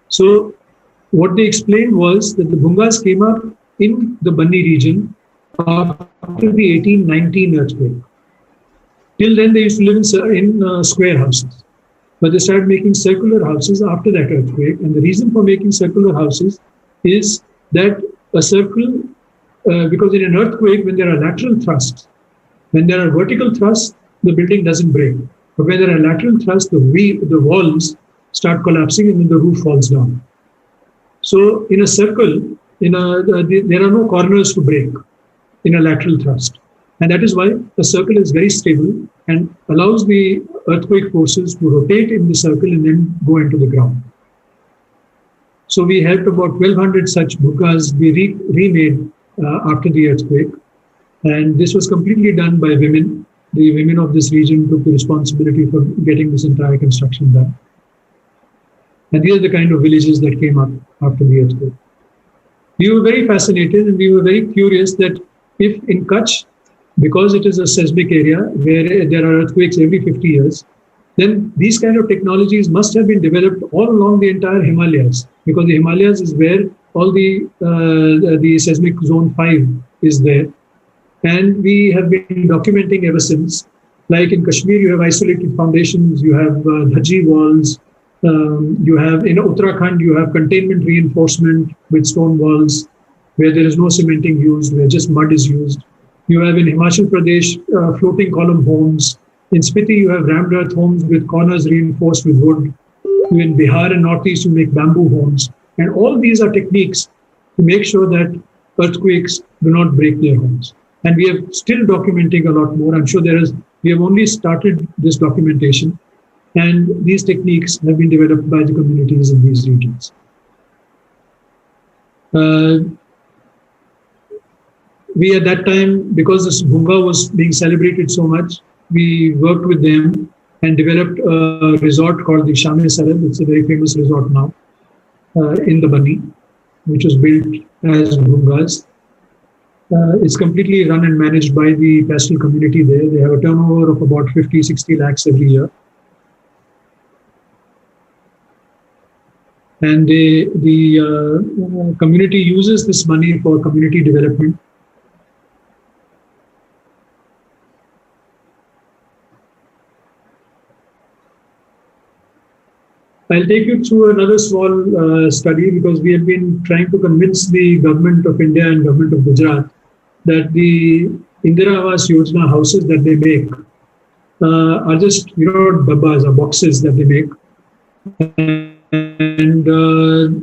Speaker 2: So what they explained was that the bhungas came up in the Banni region after the 1819 earthquake. Till then, they used to live in square houses. But they started making circular houses after that earthquake. And the reason for making circular houses is that a circle, because in an earthquake, when there are lateral thrusts, when there are vertical thrusts, the building doesn't break. But when there are lateral thrusts, the walls start collapsing and then the roof falls down. So in a circle, there are no corners to break in a lateral thrust. And that is why the circle is very stable and allows the earthquake forces to rotate in the circle and then go into the ground. So we helped about 1,200 such bhungas be remade after the earthquake. And this was completely done by women. The women of this region took the responsibility for getting this entire construction done. And these are the kind of villages that came up after the earthquake. We were very fascinated and we were very curious that if in Kutch, because it is a seismic area where there are earthquakes every 50 years, then these kind of technologies must have been developed all along the entire Himalayas, because the Himalayas is where all the seismic zone 5 is there. And we have been documenting ever since. Like in Kashmir, you have isolated foundations, you have dhaji walls, you have in Uttarakhand, you have containment reinforcement with stone walls where there is no cementing used, where just mud is used. You have in Himachal Pradesh floating column homes. In Spiti, you have rammed earth homes with corners reinforced with wood. In Bihar and Northeast, you make bamboo homes. And all these are techniques to make sure that earthquakes do not break their homes. And we are still documenting a lot more. I'm sure we have only started this documentation. And these techniques have been developed by the communities in these regions. We at that time, because this bhunga was being celebrated so much, we worked with them and developed a resort called the Sham-e Sarad. It's a very famous resort now in the Banni, which was built as bhungas. It's completely run and managed by the pastoral community there. They have a turnover of about 50, 60 lakhs every year. And the community uses this money for community development. I'll take you through another small study, because we have been trying to convince the government of India and government of Gujarat that the Indira Awas Yojana houses that they make are just, dabbas or boxes that they make. And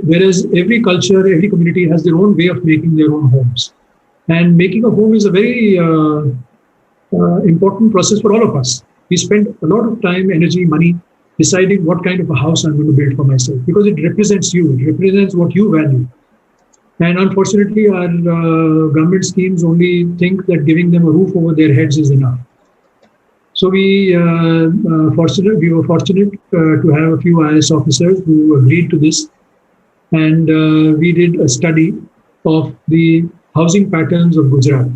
Speaker 2: whereas every culture, every community has their own way of making their own homes. And making a home is a very important process for all of us. We spend a lot of time, energy, money deciding what kind of a house I'm going to build for myself, because it represents you, it represents what you value. And unfortunately, our government schemes only think that giving them a roof over their heads is enough. So we were fortunate to have a few IAS officers who agreed to this. And we did a study of the housing patterns of Gujarat.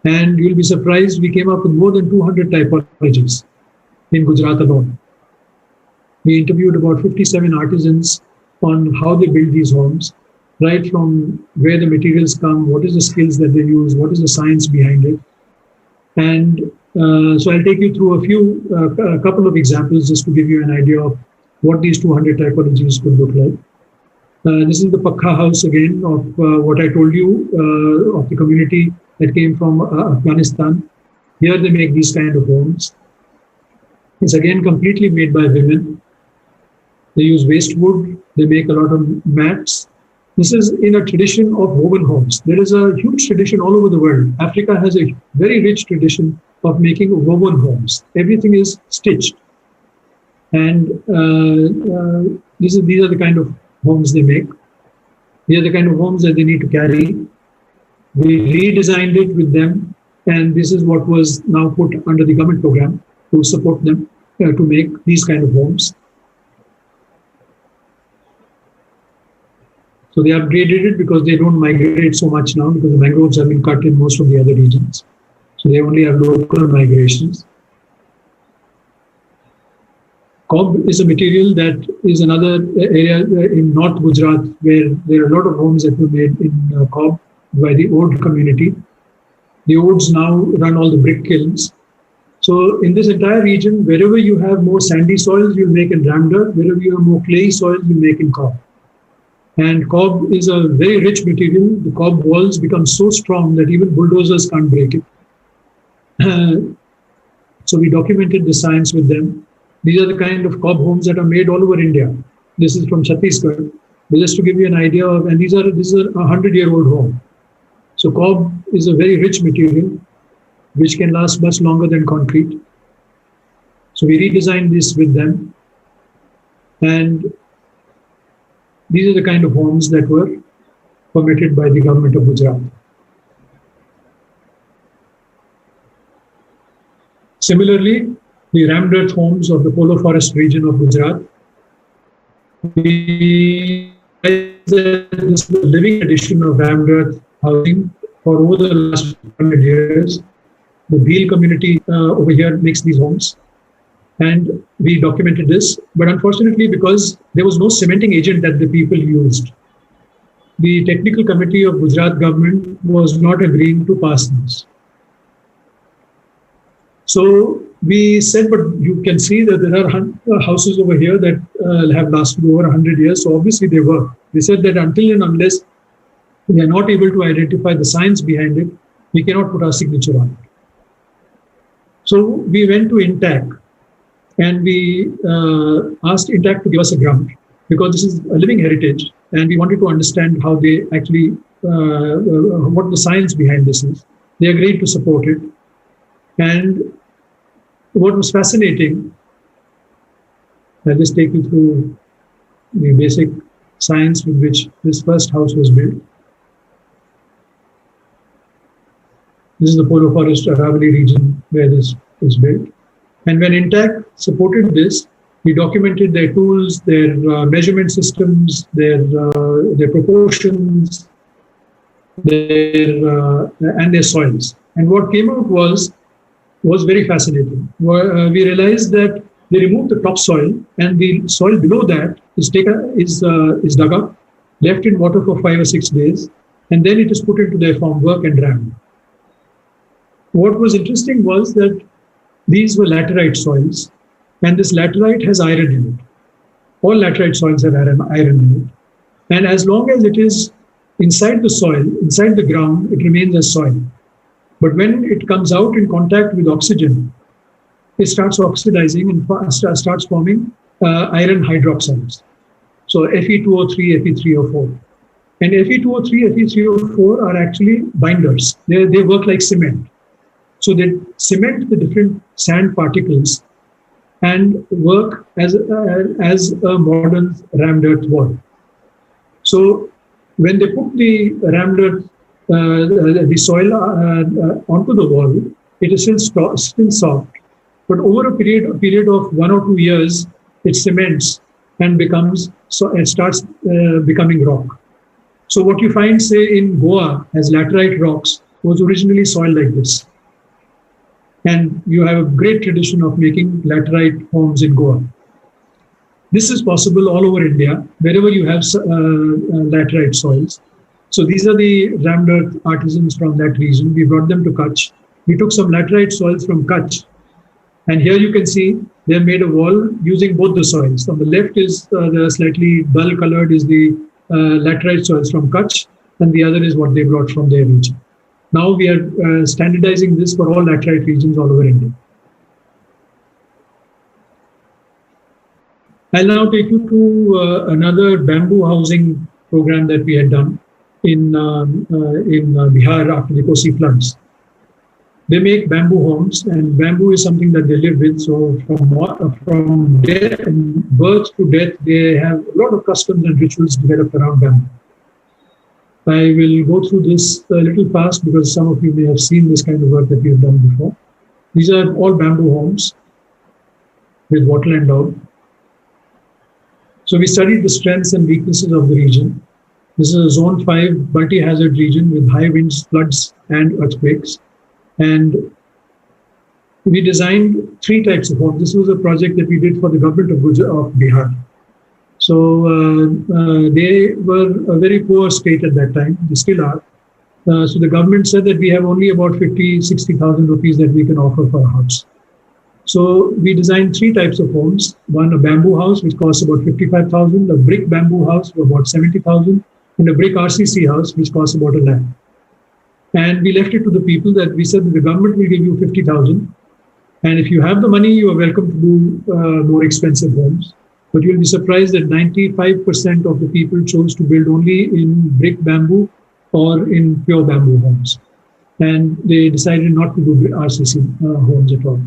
Speaker 2: And you'll be surprised, we came up with more than 200 typologies in Gujarat alone. We interviewed about 57 artisans on how they build these homes, right from where the materials come, what is the skills that they use, what is the science behind it. And so I'll take you through a couple of examples just to give you an idea of what these 200 typologies could look like. This is the Pakha house again of what I told you of the community that came from Afghanistan. Here they make these kind of homes. It's again completely made by women. They use waste wood. They make a lot of mats. This is in a tradition of woven homes. There is a huge tradition all over the world. Africa has a very rich tradition of making woven homes. Everything is stitched. And these are the kind of homes they make. These are the kind of homes that they need to carry. We redesigned it with them, and this is what was now put under the government program to support them to make these kind of homes. So they upgraded it because they don't migrate so much now because the mangroves have been cut in most of the other regions. So they only have local migrations. Cob is a material that is another area in North Gujarat where there are a lot of homes that were made in Cob by the Ode community. The Odes now run all the brick kilns. So in this entire region, wherever you have more sandy soils, you'll make in Ramdar. Wherever you have more clayey soils, you make in Cob. And cob is a very rich material. The cob walls become so strong that even bulldozers can't break it. So we documented the science with them. These are the kind of cob homes that are made all over India. This is from Chhattisgarh. But just to give you an idea of, and this is a 100-year-old home. So cob is a very rich material which can last much longer than concrete. So we redesigned this with them. And these are the kind of homes that were permitted by the government of Gujarat. Similarly, the rammed earth homes of the Polo Forest region of Gujarat, this is the living edition of rammed earth housing for over the last 100 years. The Bhil community over here makes these homes. And we documented this, but unfortunately, because there was no cementing agent that the people used, the technical committee of Gujarat government was not agreeing to pass this. So we said, but you can see that there are houses over here that have lasted over 100 years. So obviously they work. They said that until and unless we are not able to identify the science behind it, we cannot put our signature on it. So we went to INTAC. And we asked INTAC to give us a grant because this is a living heritage and we wanted to understand how they actually, what the science behind this is. They agreed to support it. And what was fascinating, I'll just take you through the basic science with which this first house was built. This is the Polo Forest Aravalli region where this was built. And when INTAC supported this, we documented their tools, their measurement systems, their proportions, and their soils. And what came out was very fascinating. We realized that they removed the topsoil, and the soil below that is dug up, left in water for 5 or 6 days, and then it is put into their formwork and rammed. What was interesting was that these were laterite soils, and this laterite has iron in it. All laterite soils have iron in it. And as long as it is inside the soil, inside the ground, it remains as soil. But when it comes out in contact with oxygen, it starts oxidizing and starts forming iron hydroxides. So Fe2O3, Fe3O4. And Fe2O3, Fe3O4 are actually binders. They work like cement. So they cement the different sand particles and work as a modern rammed earth wall. So when they put the rammed earth, the soil onto the wall, it is still soft. But over a period of 1 or 2 years, it cements and starts becoming rock. So what you find, say, in Goa as laterite rocks was originally soil like this. And you have a great tradition of making laterite homes in Goa. This is possible all over India, wherever you have laterite soils. So these are the rammed earth artisans from that region. We brought them to Kutch. We took some laterite soils from Kutch. And here you can see they made a wall using both the soils. On the left is the slightly dull colored is the laterite soils from Kutch, and the other is what they brought from their region. Now we are standardizing this for all laterite regions all over India. I'll now take you to another bamboo housing program that we had done in Bihar after the Kosi floods. They make bamboo homes, and bamboo is something that they live with. So from birth to death, they have a lot of customs and rituals developed around bamboo. I will go through this a little fast because some of you may have seen this kind of work that we have done before. These are all bamboo homes with wattle and daub. So we studied the strengths and weaknesses of the region. This is a Zone 5 multi-hazard region with high winds, floods, and earthquakes. And we designed 3 types of homes. This was a project that we did for the government of Bihar. So they were a very poor state at that time. They still are. So the government said that we have only about 60,000 rupees that we can offer for a house. So we designed 3 types of homes. One, a bamboo house, which costs about 55,000, a brick bamboo house for about 70,000, and a brick RCC house, which costs about 1 lakh. And we left it to the people that we said that the government will give you 50,000. And if you have the money, you are welcome to do more expensive homes. But you'll be surprised that 95% of the people chose to build only in brick bamboo or in pure bamboo homes. And they decided not to do RCC homes at all.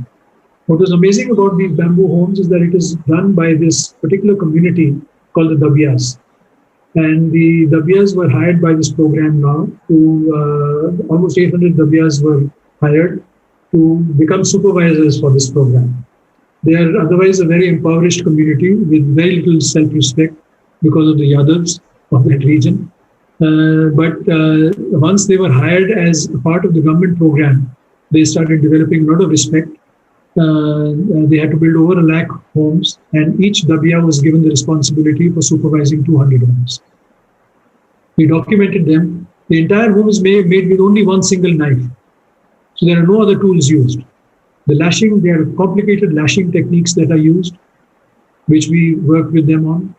Speaker 2: What was amazing about these bamboo homes is that it is done by this particular community called the Dabias. And the Dabias were hired by this program now to, almost 800 Dabias were hired to become supervisors for this program. They are otherwise a very impoverished community with very little self-respect because of the Yadavs of that region. But once they were hired as a part of the government program, they started developing a lot of respect. They had to build over 1 lakh homes, and each Dabia was given the responsibility for supervising 200 homes. We documented them. The entire home is made with only one single knife. So there are no other tools used. The lashing, there are complicated lashing techniques that are used, which we worked with them on.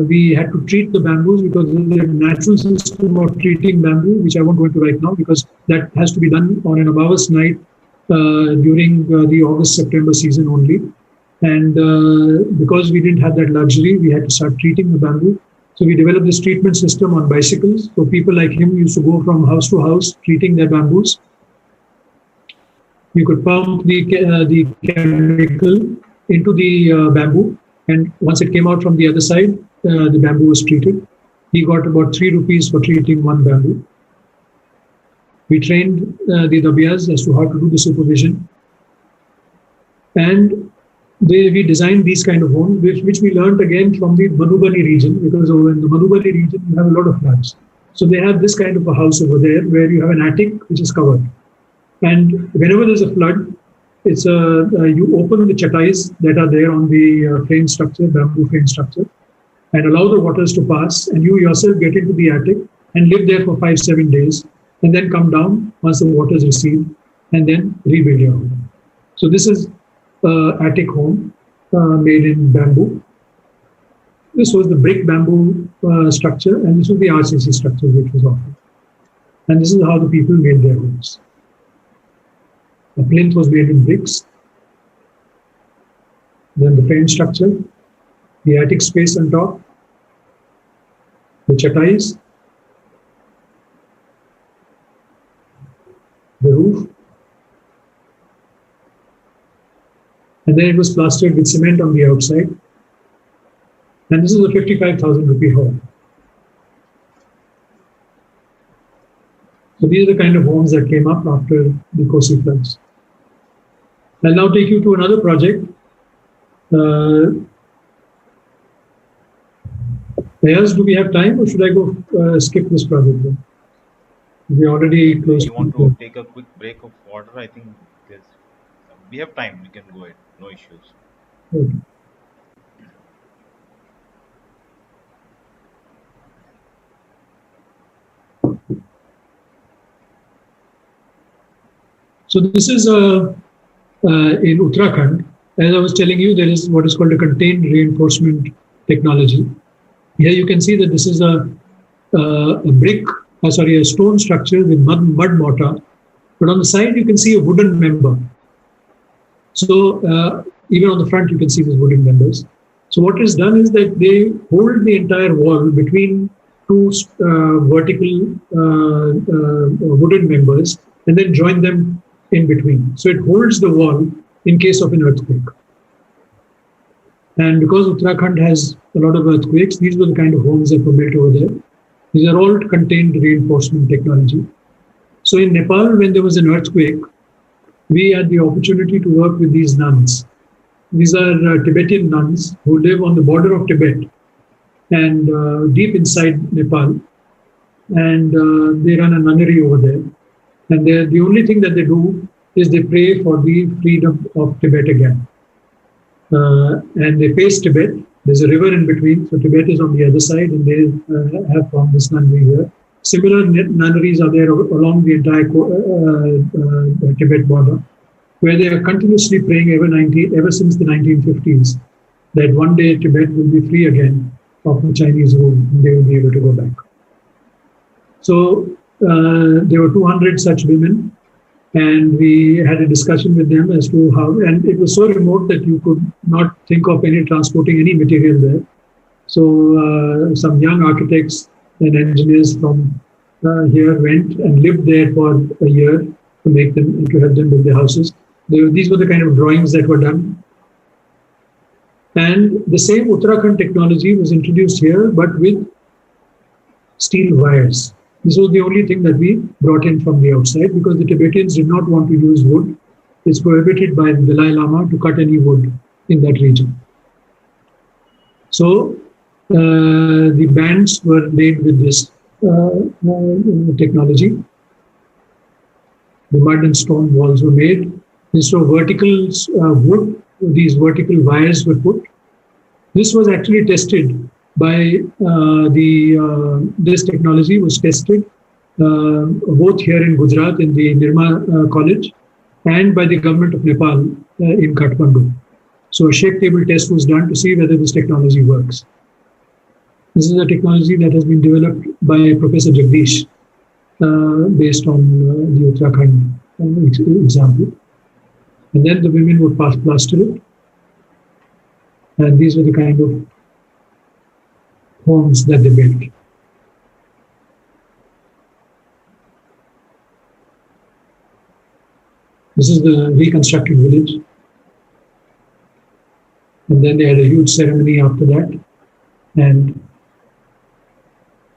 Speaker 2: We had to treat the bamboos because there's a natural system of treating bamboo, which I won't go into right now because that has to be done on an Amavas night during the August-September season only. And because we didn't have that luxury, we had to start treating the bamboo. So we developed this treatment system on bicycles. So people like him used to go from house to house treating their bamboos. You could pump the chemical into the bamboo, and once it came out from the other side, the bamboo was treated. He got about 3 rupees for treating one bamboo. We trained the Dabias as to how to do the supervision. And we designed these kind of homes, which we learned again from the Madhubani region, because over in the Madhubani region, you have a lot of floods. So they have this kind of a house over there where you have an attic which is covered. And whenever there's a flood, it's you open the chatais that are there on the frame structure, bamboo frame structure, and allow the waters to pass, and you yourself get into the attic and live there for 5-7 days, and then come down once the water is received, and then rebuild your home. So this is attic home made in bamboo. This was the brick bamboo structure, and this was the RCC structure which was offered. And this is how the people made their homes. The plinth was made in bricks, then the frame structure, the attic space on top, the chatais, the roof, and then it was plastered with cement on the outside. And this is a 55,000 rupee home. So these are the kind of homes that came up after the Kosi floods. I'll now take you to another project. Ayaz, do we have time, or should I go skip this project then? We already closed.
Speaker 1: You want to take a quick break of water? I think we have time. We can go ahead. No issues.
Speaker 2: Okay. So this is in Uttarakhand. As I was telling you, there is what is called a contained reinforcement technology. Here you can see that this is a stone structure with mud mortar. But on the side, you can see a wooden member. So even on the front, you can see these wooden members. So what is done is that they hold the entire wall between two vertical wooden members and then join them in between. So it holds the wall in case of an earthquake. And because Uttarakhand has a lot of earthquakes, these were the kind of homes that were built over there. These are all contained reinforcement technology. So in Nepal, when there was an earthquake, we had the opportunity to work with these nuns. These are Tibetan nuns who live on the border of Tibet and deep inside Nepal. And they run a nunnery over there. And the only thing that they do is they pray for the freedom of Tibet again. And they face Tibet. There's a river in between, so Tibet is on the other side, and they have formed this nunnery here. Similar nunneries are there along the entire Tibet border, where they are continuously praying ever since the 1950s that one day Tibet will be free again of the Chinese rule, and they will be able to go back. So there were 200 such women, and we had a discussion with them as to how, and it was so remote that you could not think of any transporting any material there. So some young architects and engineers from here went and lived there for a year to help them build their houses. These were the kind of drawings that were done. And the same Uttarakhand technology was introduced here, but with steel wires. This was the only thing that we brought in from the outside because the Tibetans did not want to use wood. It's prohibited by the Dalai Lama to cut any wood in that region. So the bands were made with this technology. The mud and stone walls were made. Instead of vertical wood, these vertical wires were put. This was actually tested by this technology was tested both here in Gujarat in the Nirma College and by the government of Nepal in Kathmandu. So a shake table test was done to see whether this technology works. This is a technology that has been developed by Professor Jagdish based on the Uttarakhand example. And then the women would plaster it. And these were the kind of homes that they built. This is the reconstructed village. And then they had a huge ceremony after that. And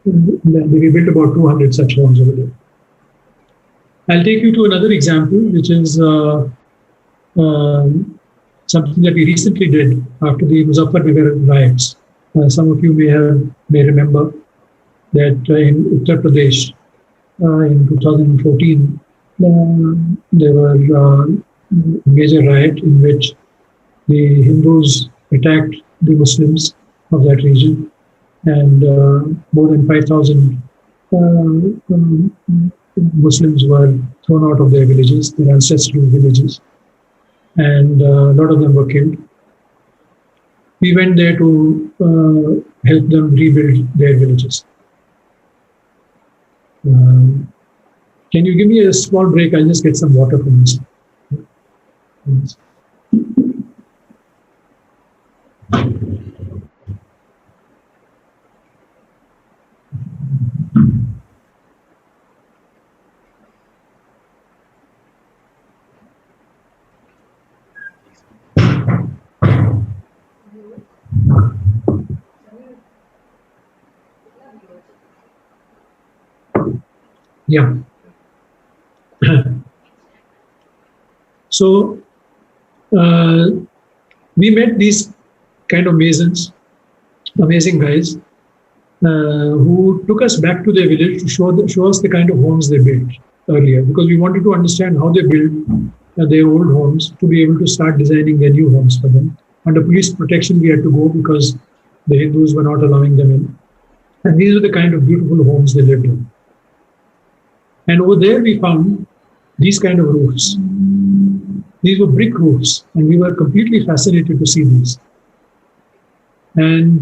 Speaker 2: we built about 200 such homes over there. I'll take you to another example, which is something that we recently did after the Muzaffarnagar riots. Some of you may remember that in Uttar Pradesh in 2014 there was a major riot in which the Hindus attacked the Muslims of that region, and more than 5,000 Muslims were thrown out of their villages, their ancestral villages, and a lot of them were killed. We went there to help them rebuild their villages. Can you give me a small break? I'll just get some water from this. Yeah. So we met these kind of masons, amazing guys, who took us back to their village to show us the kind of homes they built earlier, because we wanted to understand how they built their old homes to be able to start designing their new homes for them. Under police protection, we had to go because the Hindus were not allowing them in. And these are the kind of beautiful homes they lived in. And over there, we found these kind of roofs. These were brick roofs, and we were completely fascinated to see these. And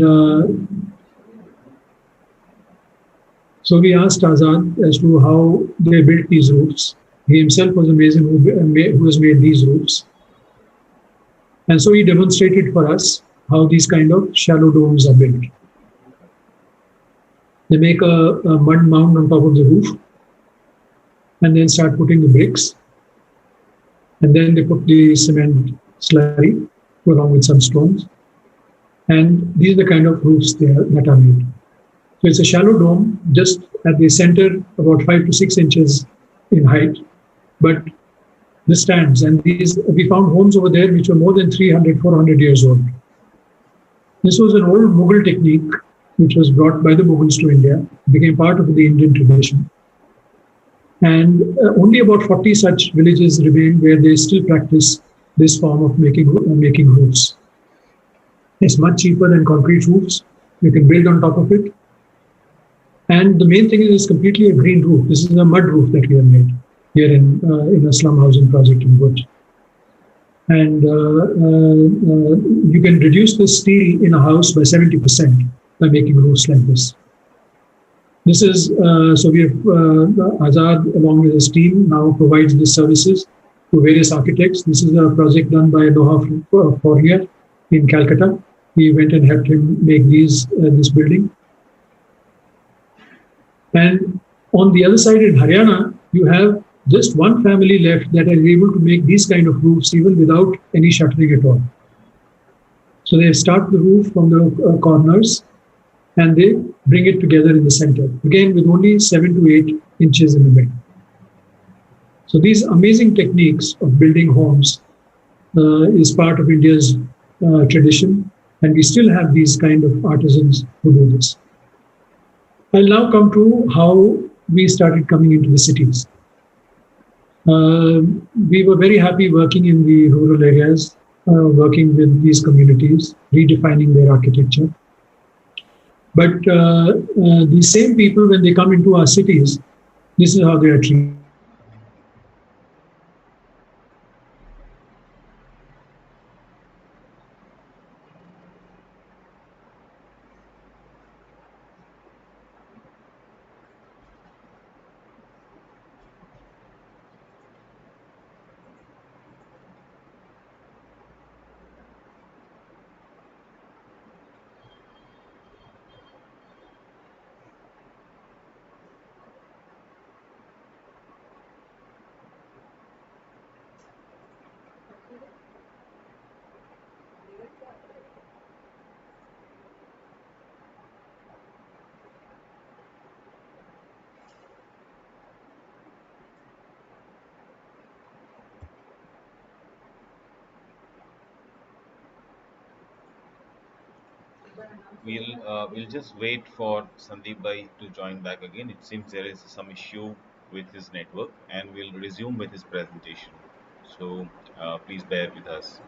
Speaker 2: So we asked Azad as to how they built these roofs. He himself was a mason who has made these roofs. And so he demonstrated for us how these kind of shallow domes are built. They make a mud mound on top of the roof and then start putting the bricks. And then they put the cement slurry along with some stones. And these are the kind of roofs that are made. So it's a shallow dome just at the center, about 5 to 6 inches in height. But this stands, and we found homes over there which were more than 300, 400 years old. This was an old Mughal technique which was brought by the Mughals to India, became part of the Indian tradition. And only about 40 such villages remain where they still practice this form of making roofs. It's much cheaper than concrete roofs. You can build on top of it. And the main thing is it's completely a green roof. This is a mud roof that we have made here in a slum housing project in Bhuj. And you can reduce the steel in a house by 70% by making roofs like this. This is, so we have, Azad along with his team now provides these services to various architects. This is a project done by Loha Fournier in Calcutta. We went and helped him make this building. And on the other side in Haryana, you have just one family left that is able to make these kind of roofs even without any shuttering at all. So they start the roof from the corners and they bring it together in the center, again with only 7 to 8 inches in the middle. So these amazing techniques of building homes is part of India's tradition, and we still have these kind of artisans who do this. I'll now come to how we started coming into the cities. We were very happy working in the rural areas, working with these communities, redefining their architecture. But these same people, when they come into our cities, this is how they are treated.
Speaker 1: We'll just wait for Sandeep Bhai to join back again. It seems there is some issue with his network, and we'll resume with his presentation. So please bear with us.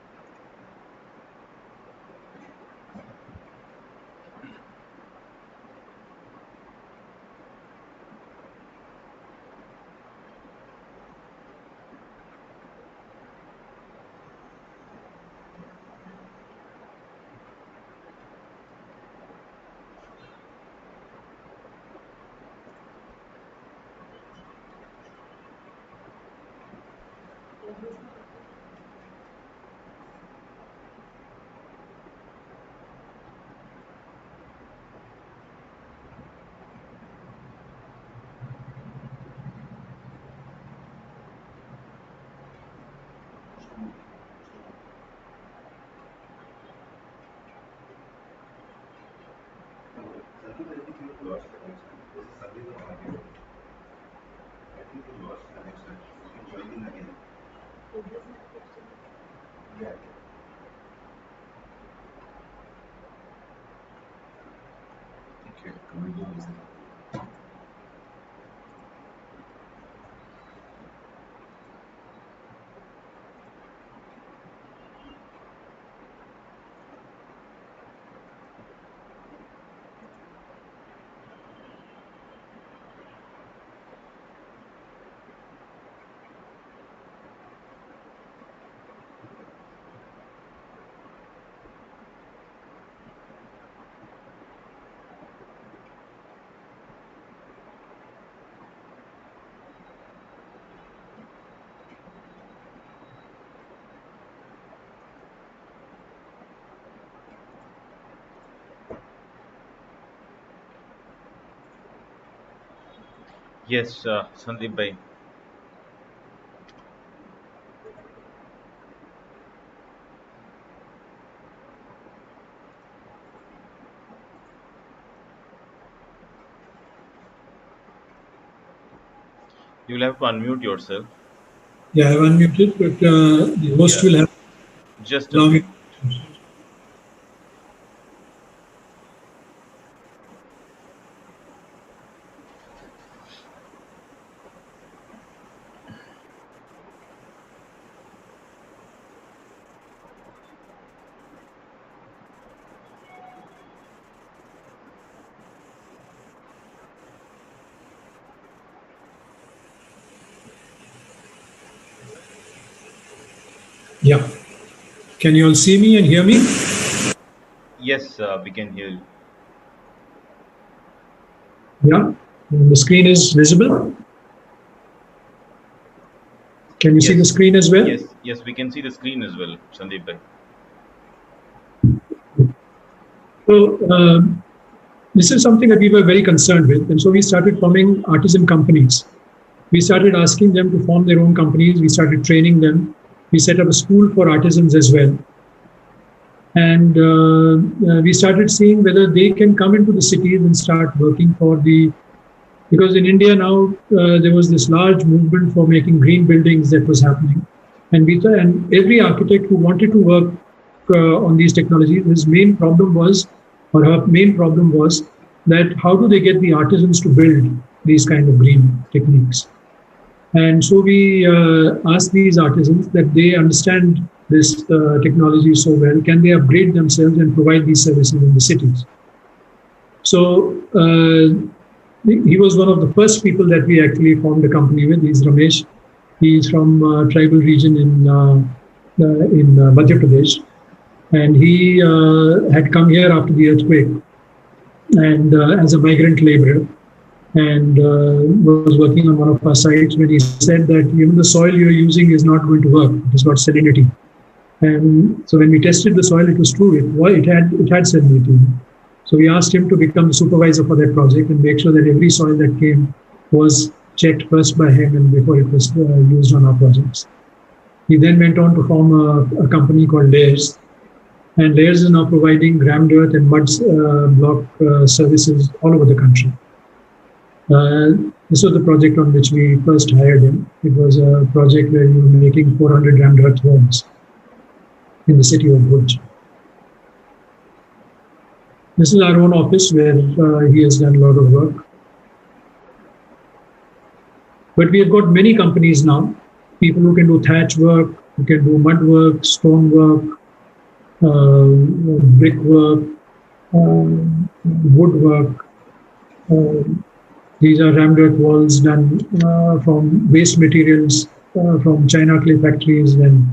Speaker 1: Yes, Sandeep bhai. You'll have to unmute yourself.
Speaker 2: Yeah, I've unmuted, but the host
Speaker 1: Yeah,
Speaker 2: will have to
Speaker 1: just a
Speaker 2: allow me.
Speaker 1: minute.
Speaker 2: Yeah. Can you all see me and hear me?
Speaker 1: Yes, we can hear you.
Speaker 2: Yeah. And the screen is visible. Can you see the
Speaker 1: Yes,
Speaker 2: screen as well?
Speaker 1: yes, we can see the screen as well, Sandeep bhai.
Speaker 2: So this is something that we were very concerned with, and so we started forming artisan companies. We started asking them to form their own companies. We started training them. We set up a school for artisans as well. And we started seeing whether they can come into the cities and start working for the, because in India now there was this large movement for making green buildings that was happening. And and every architect who wanted to work on these technologies, his main problem was, or her main problem was, that how do they get the artisans to build these kind of green techniques? And so we asked these artisans that they understand this technology so well, can they upgrade themselves and provide these services in the cities? So he was one of the first people that we actually formed a company with. He's Ramesh. He's from tribal region in Madhya Pradesh, and he had come here after the earthquake and as a migrant laborer, and was working on one of our sites when he said that even the soil you're using is not going to work. It has got salinity. And so when we tested the soil, it was true. It had salinity. So we asked him to become the supervisor for that project and make sure that every soil that came was checked first by him and before it was used on our projects. He then went on to form a company called Layers, and Layers is now providing rammed earth and mud block services all over the country. This was the project on which we first hired him. It was a project where we were making 400 rammed earth homes in the city of Bhuj. This is our own office where he has done a lot of work. But we have got many companies now, people who can do thatch work, who can do mud work, stone work, brick work, wood work. These are rammed earth walls done from waste materials from China clay factories and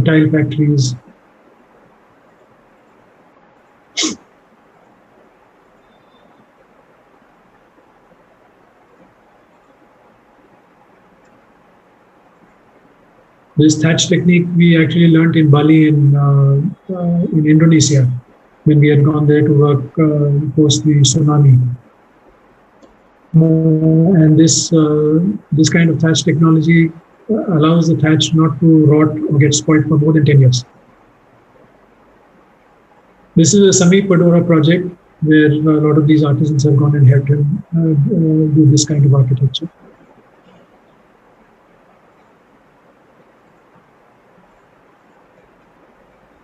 Speaker 2: tile factories. This thatch technique we actually learned in Bali in Indonesia when we had gone there to work post the tsunami. And this kind of thatch technology allows the thatch not to rot or get spoiled for more than 10 years. This is a Sameep Padora project where a lot of these artisans have gone and helped him do this kind of architecture.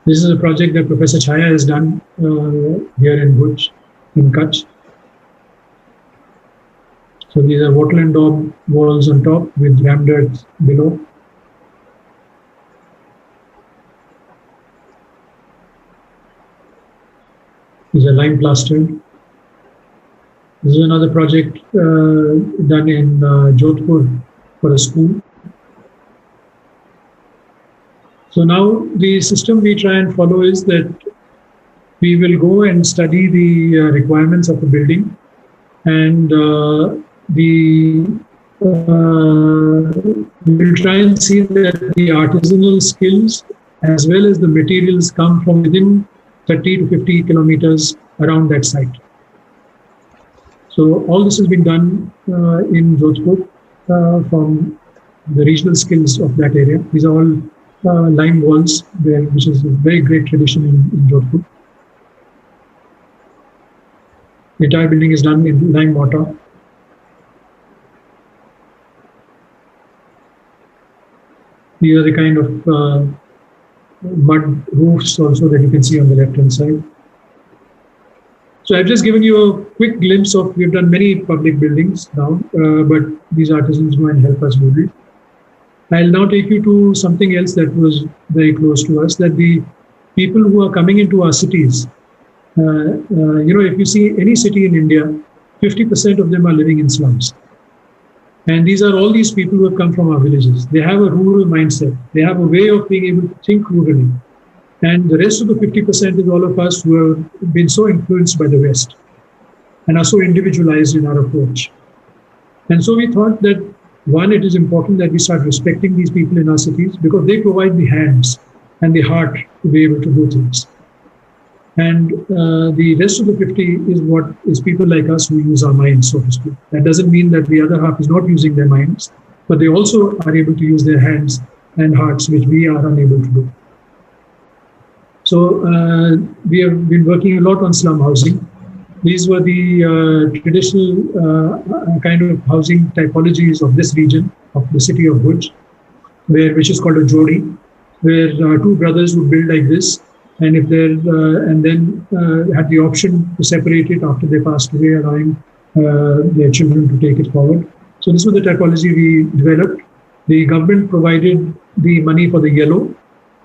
Speaker 2: This is a project that Professor Chaya has done here in Bhuj, in Kutch. So these are wattle and daub walls on top with rammed earth below. These are lime plastered. This is another project done in Jodhpur for a school. So now the system we try and follow is that we will go and study the requirements of the building, and we will try and see that the artisanal skills as well as the materials come from within 30 to 50 kilometers around that site. So all this has been done in Jodhpur from the regional skills of that area. These are all lime walls, there, which is a very great tradition in Jodhpur. The entire building is done in lime mortar. These are the kind of mud roofs also that you can see on the left-hand side. So I've just given you a quick glimpse of, we've done many public buildings now, but these artisans go and help us build it. I'll now take you to something else that was very close to us, that the people who are coming into our cities, if you see any city in India, 50% of them are living in slums. And these are all these people who have come from our villages. They have a rural mindset. They have a way of being able to think rurally. And the rest of the 50% is all of us who have been so influenced by the West and are so individualized in our approach. And so we thought that, one, it is important that we start respecting these people in our cities because they provide the hands and the heart to be able to do things. And the rest of the 50 is what is people like us who use our minds, so to speak. That doesn't mean that the other half is not using their minds, but they also are able to use their hands and hearts, which we are unable to do. So we have been working a lot on slum housing. These were the traditional kind of housing typologies of this region, of the city of Bhuj, which is called a Jodi, where two brothers would build like this, and if and then had the option to separate it after they passed away, allowing their children to take it forward. So this was the typology we developed. The government provided the money for the yellow,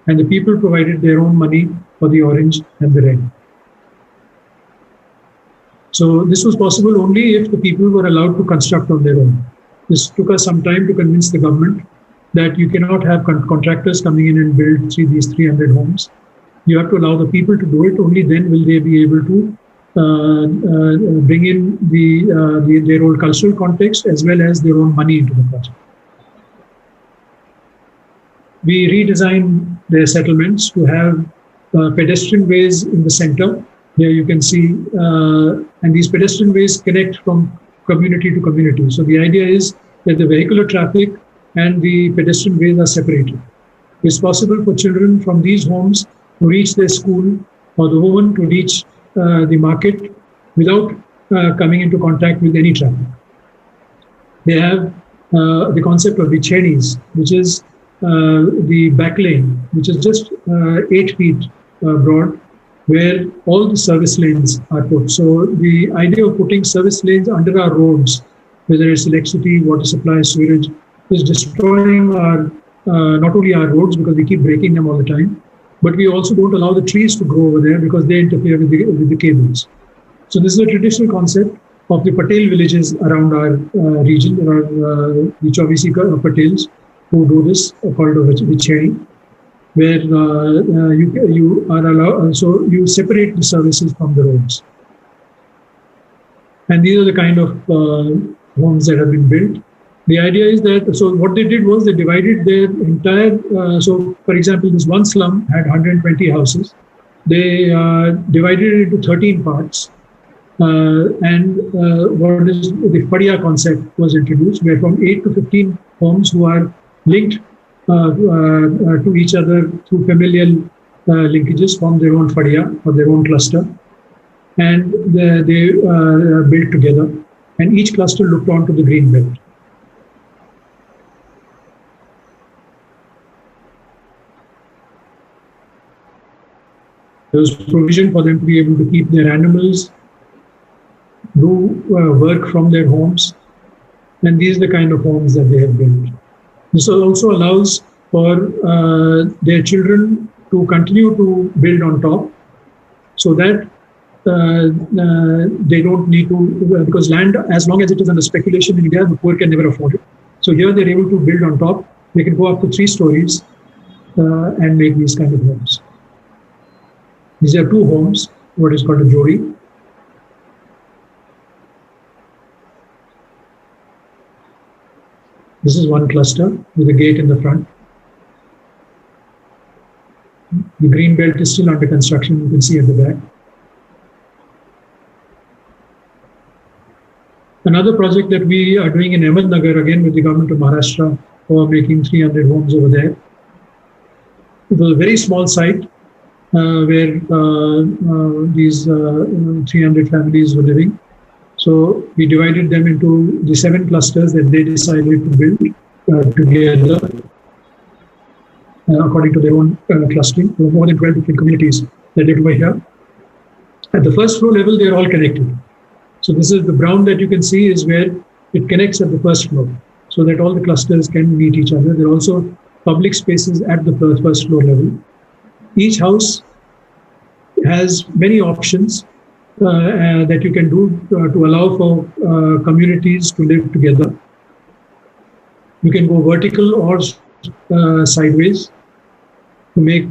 Speaker 2: and the people provided their own money for the orange and the red. So this was possible only if the people were allowed to construct on their own. This took us some time to convince the government that you cannot have contractors coming in and build these 300 homes. You have to allow the people to do it. Only then will they be able to bring in their own cultural context as well as their own money into the project. We redesigned their settlements to have pedestrian ways in the center. Here you can see, and these pedestrian ways connect from community to community. So the idea is that the vehicular traffic and the pedestrian ways are separated. It's possible for children from these homes to reach their school, or the woman to reach the market without coming into contact with any traffic. They have the concept of vichenis, which is the back lane, which is just 8 feet broad, where all the service lanes are put. So the idea of putting service lanes under our roads, whether it's electricity, water supply, sewerage, is destroying our not only our roads because we keep breaking them all the time, but we also don't allow the trees to grow over there because they interfere with the cables. So this is a traditional concept of the Patel villages around our region. There are the Chauvisi Patels who do this, called a vicheni, where you are allowed, so you separate the services from the roads. And these are the kind of homes that have been built. The idea is that, so what they did was they divided their entire, so for example, this one slum had 120 houses. They divided it into 13 parts. And what is the Padya concept was introduced, where from 8 to 15 homes who are linked to each other through familial linkages form their own Padya or their own cluster. And they built together. And each cluster looked onto the green belt. There was provision for them to be able to keep their animals, do work from their homes, and these are the kind of homes that they have built. This also allows for their children to continue to build on top, so that they don't need to, because land, as long as it is under speculation in India, the poor can never afford it. So here they're able to build on top. They can go up to 3 stories and make these kind of homes. These are 2 homes, what is called a Jodi. This is one cluster with a gate in the front. The green belt is still under construction, you can see at the back. Another project that we are doing in Ahmednagar, again with the government of Maharashtra, for making 300 homes over there. It was a very small site where these 300 families were living. So we divided them into the 7 clusters that they decided to build together according to their own clustering. There were more than 12 different communities that live over here. At the first floor level, they are all connected. So this is the brown that you can see is where it connects at the first floor so that all the clusters can meet each other. There are also public spaces at the first floor level. Each house has many options that you can do to allow for communities to live together. You can go vertical or sideways to make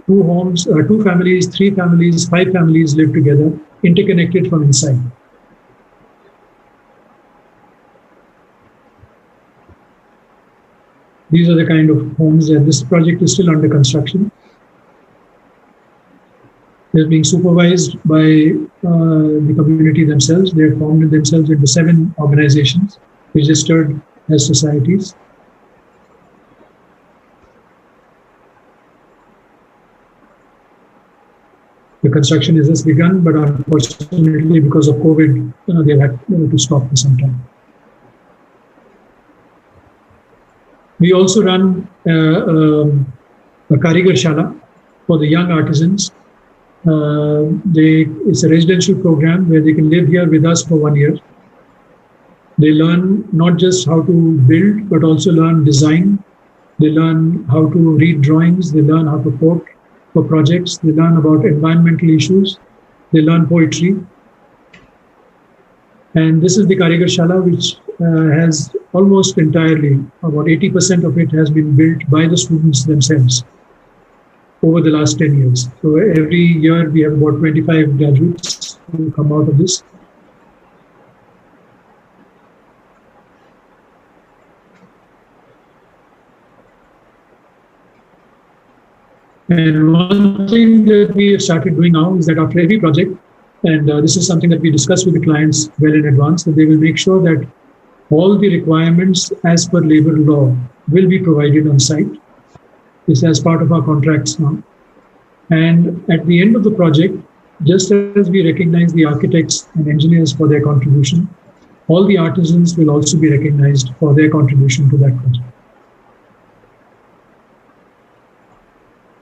Speaker 2: 2 homes, 2 families, 3 families, 5 families live together, interconnected from inside. These are the kind of homes, and this project is still under construction. They're being supervised by the community themselves. They've formed themselves into 7 organizations registered as societies. The construction has just begun, but unfortunately, because of COVID, they've had to stop for some time. We also run a Karigar Shala for the young artisans. It's a residential program where they can live here with us for 1 year. They learn not just how to build, but also learn design. They learn how to read drawings. They learn how to quote for projects. They learn about environmental issues. They learn poetry. And this is the Karigar Shala, which has almost entirely, about 80% of it has been built by the students themselves over the last 10 years. So every year we have about 25 graduates who come out of this. And one thing that we have started doing now is that after every project, and this is something that we discuss with the clients well in advance, that they will make sure that all the requirements as per labor law will be provided on site. This is as part of our contracts now. And at the end of the project, just as we recognize the architects and engineers for their contribution, all the artisans will also be recognized for their contribution to that project.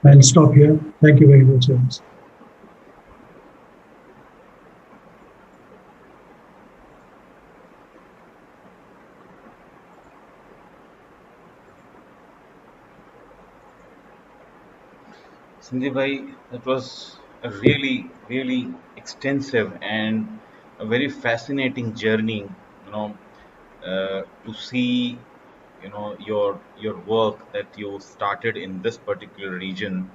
Speaker 2: I'll stop here. Thank you very much, James.
Speaker 1: Sandeep bhai, that was a really, really extensive and a very fascinating journey, to see, your work that you started in this particular region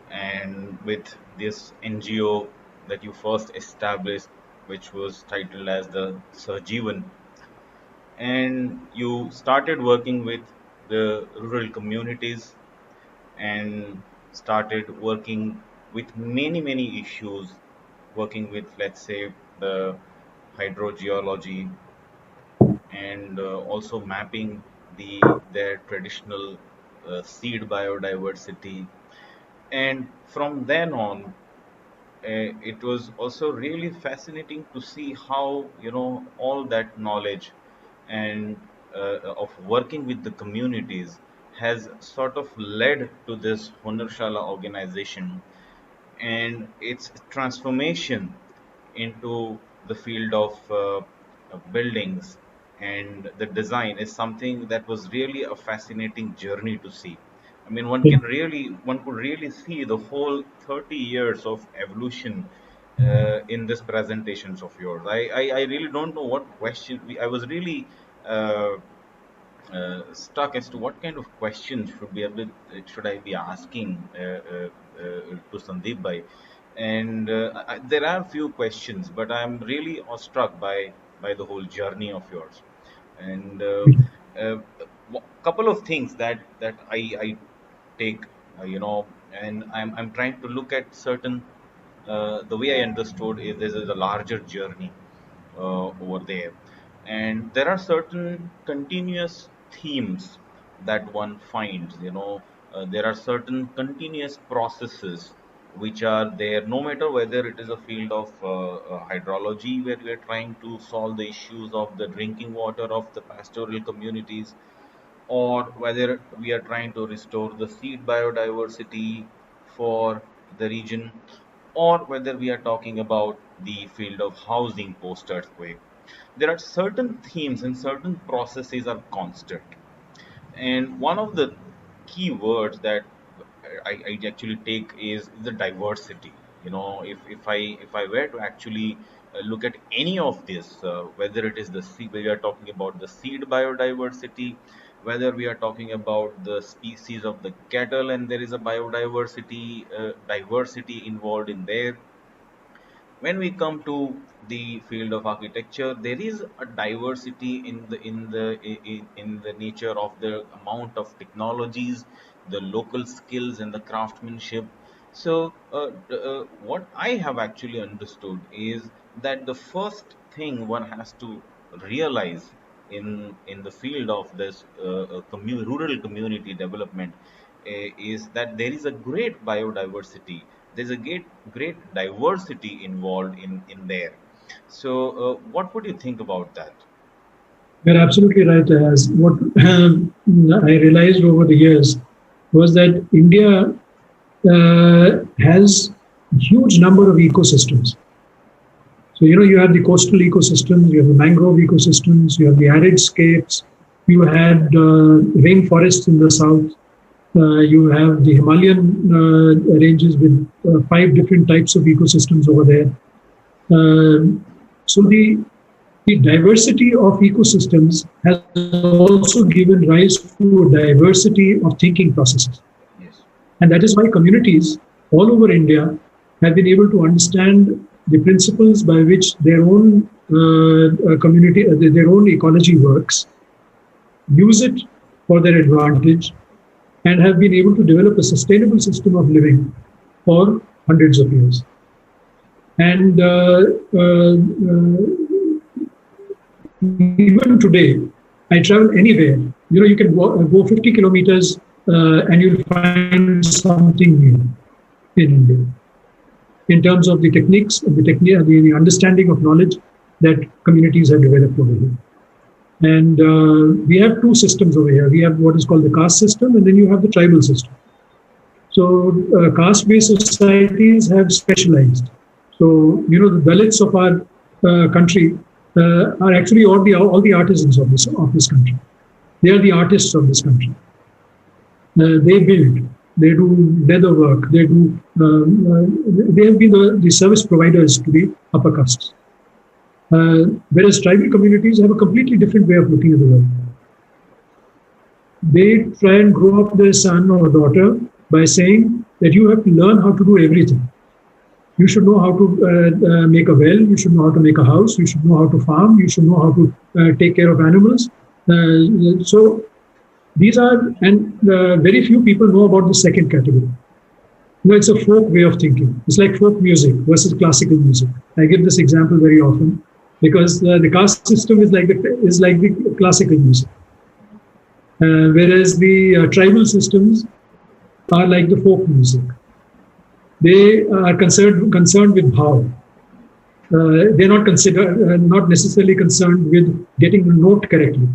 Speaker 1: and with this NGO that you first established, which was titled as the Sajivan, and you started working with the rural communities and started working with many issues, working with, let's say, the hydrogeology, and also mapping their traditional seed biodiversity. And from then on, it was also really fascinating to see how, all that knowledge and of working with the communities has sort of led to this Hunarshala organization and its transformation into the field of buildings and the design is something that was really a fascinating journey to see. I mean, one could really see the whole 30 years of evolution in this presentations of yours. I really don't know what question I was really uh, stuck as to what kind of questions should I be asking to Sandeep bhai. And there are few questions, but I'm really awestruck by the whole journey of yours. And uh, couple of things that I take, and I'm trying to look at certain. The way I understood is this is a larger journey over there. And there are certain continuous themes that one finds, there are certain continuous processes which are there, no matter whether it is a field of hydrology, where we are trying to solve the issues of the drinking water of the pastoral communities, or whether we are trying to restore the seed biodiversity for the region, or whether we are talking about the field of housing post earthquake. There are certain themes and certain processes are constant. And one of the key words that I actually take is the diversity. If I were to actually look at any of this, whether it is the seed, we are talking about the seed biodiversity, whether we are talking about the species of the cattle, and there is a biodiversity diversity involved in there. When we come to the field of architecture, there is a diversity in the nature of the amount of technologies, the local skills and the craftsmanship. So what I have actually understood is that the first thing one has to realize in the field of this rural community development is that there is a great biodiversity, there's a great diversity involved in there. So what would you think about that?
Speaker 2: You're absolutely right. As what I realized over the years was that India has huge number of ecosystems. So, you have the coastal ecosystems, you have the mangrove ecosystems, you have the arid scapes, you had rainforests in the south, you have the Himalayan ranges with 5 different types of ecosystems over there. So the diversity of ecosystems has also given rise to a diversity of thinking processes.
Speaker 1: Yes.
Speaker 2: And that is why communities all over India have been able to understand the principles by which their own community, their own ecology works, use it for their advantage, and have been able to develop a sustainable system of living for hundreds of years. And even today, I travel anywhere. You can go 50 kilometers and you'll find something new in India in terms of the techniques, the understanding of knowledge that communities have developed over here. And we have two systems over here. We have what is called the caste system, and then you have the tribal system. So caste-based societies have specialized. So the Dalits of our country are actually all the artisans of this country. They are the artists of this country. They build, they do leather work, they have been the service providers to the upper castes. Whereas tribal communities have a completely different way of looking at the world. They try and grow up their son or daughter by saying that you have to learn how to do everything. You should know how to make a well, you should know how to make a house, you should know how to farm, you should know how to take care of animals. So these are, and very few people know about the second category. It's a folk way of thinking. It's like folk music versus classical music. I give this example very often because the caste system is like the classical music, whereas the tribal systems are like the folk music. They are concerned with how. They're not necessarily concerned with getting the note correctly.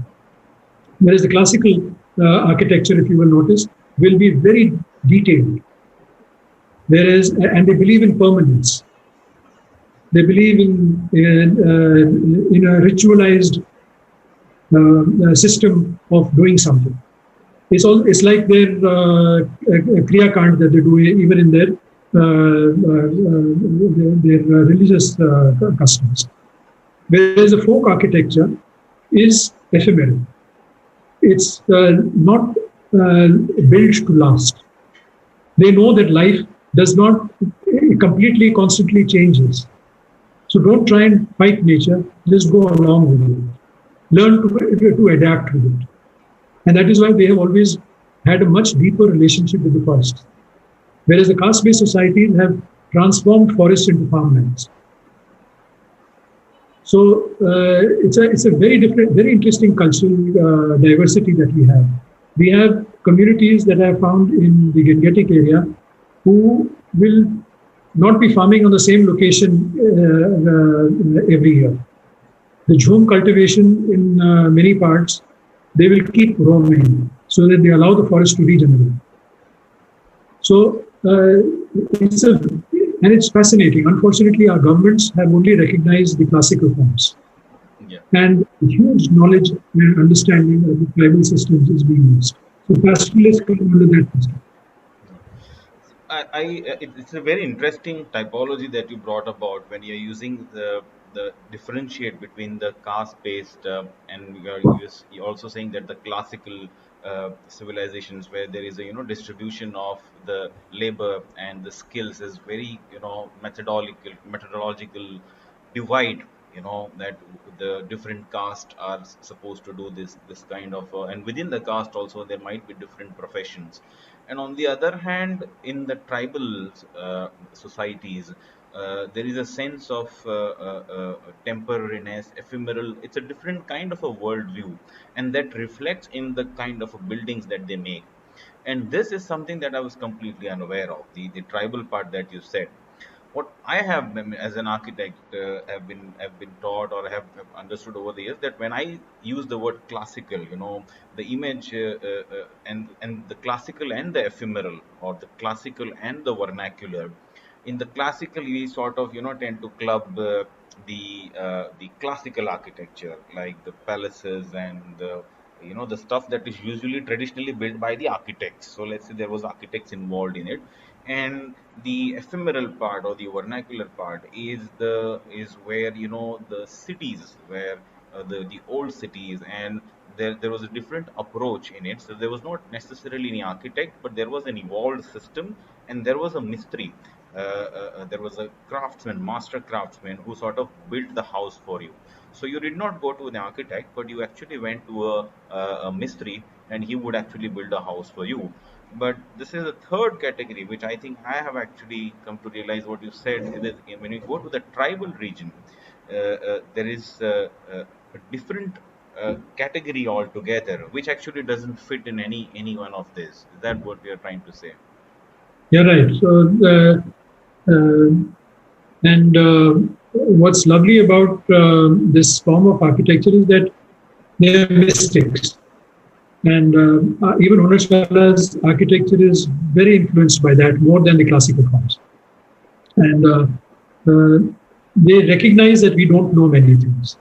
Speaker 2: Whereas the classical architecture, if you will notice, will be very detailed. And they believe in permanence. They believe in a ritualized system of doing something. It's like their Kriya Kand that they do even in their religious customs. Whereas the folk architecture is ephemeral. It's not built to last. They know that life does not completely, constantly changes. So don't try and fight nature, just go along with it. Learn to adapt with it. And that is why they have always had a much deeper relationship with the forest. Whereas the caste-based societies have transformed forests into farmlands. So it's a very different, very interesting cultural diversity that we have. We have communities that I found in the Gangetic area who will not be farming on the same location every year. The jhum cultivation in many parts, they will keep roaming so that they allow the forest to regenerate. So it's a and it's fascinating. Unfortunately, our governments have only recognized the classical forms,
Speaker 1: Yeah.
Speaker 2: and huge knowledge and understanding of the tribal systems is being used. So pastoralists come under that system.
Speaker 1: It's a very interesting typology that you brought about when you're using the differentiate between the caste-based and you're also saying that the classical civilizations where there is a distribution of the labor and the skills is very methodological divide, that the different caste are supposed to do this kind of and within the caste also there might be different professions. And on the other hand, in the tribal societies, there is a sense of temporariness, ephemeral. It's a different kind of a worldview, and that reflects in the kind of buildings that they make. And this is something that I was completely unaware of, the tribal part that you said. What I have as an architect have been taught or have understood over the years, that when I use the word classical, the image and the classical and the ephemeral, or the classical and the vernacular. In the classical, we sort of tend to club the classical architecture, like the palaces and the stuff that is usually traditionally built by the architects. So let's say there was architects involved in it, and the ephemeral part or the vernacular part is where the cities, where the old cities, and there was a different approach in it. So there was not necessarily any architect, but there was an evolved system, and there was a mystery. There was a craftsman, master craftsman, who sort of built the house for you. So you did not go to an architect, but you actually went to a mystery, and he would actually build a house for you. But this is a third category, which I think I have actually come to realize what you said. When you go to the tribal region, there is a different category altogether, which actually doesn't fit in any one of this. Is that what we are trying to say?
Speaker 2: You're right. So and what's lovely about this form of architecture is that they are mystics. And even Onachala's architecture is very influenced by that more than the classical forms. And uh, they recognize that we don't know many things.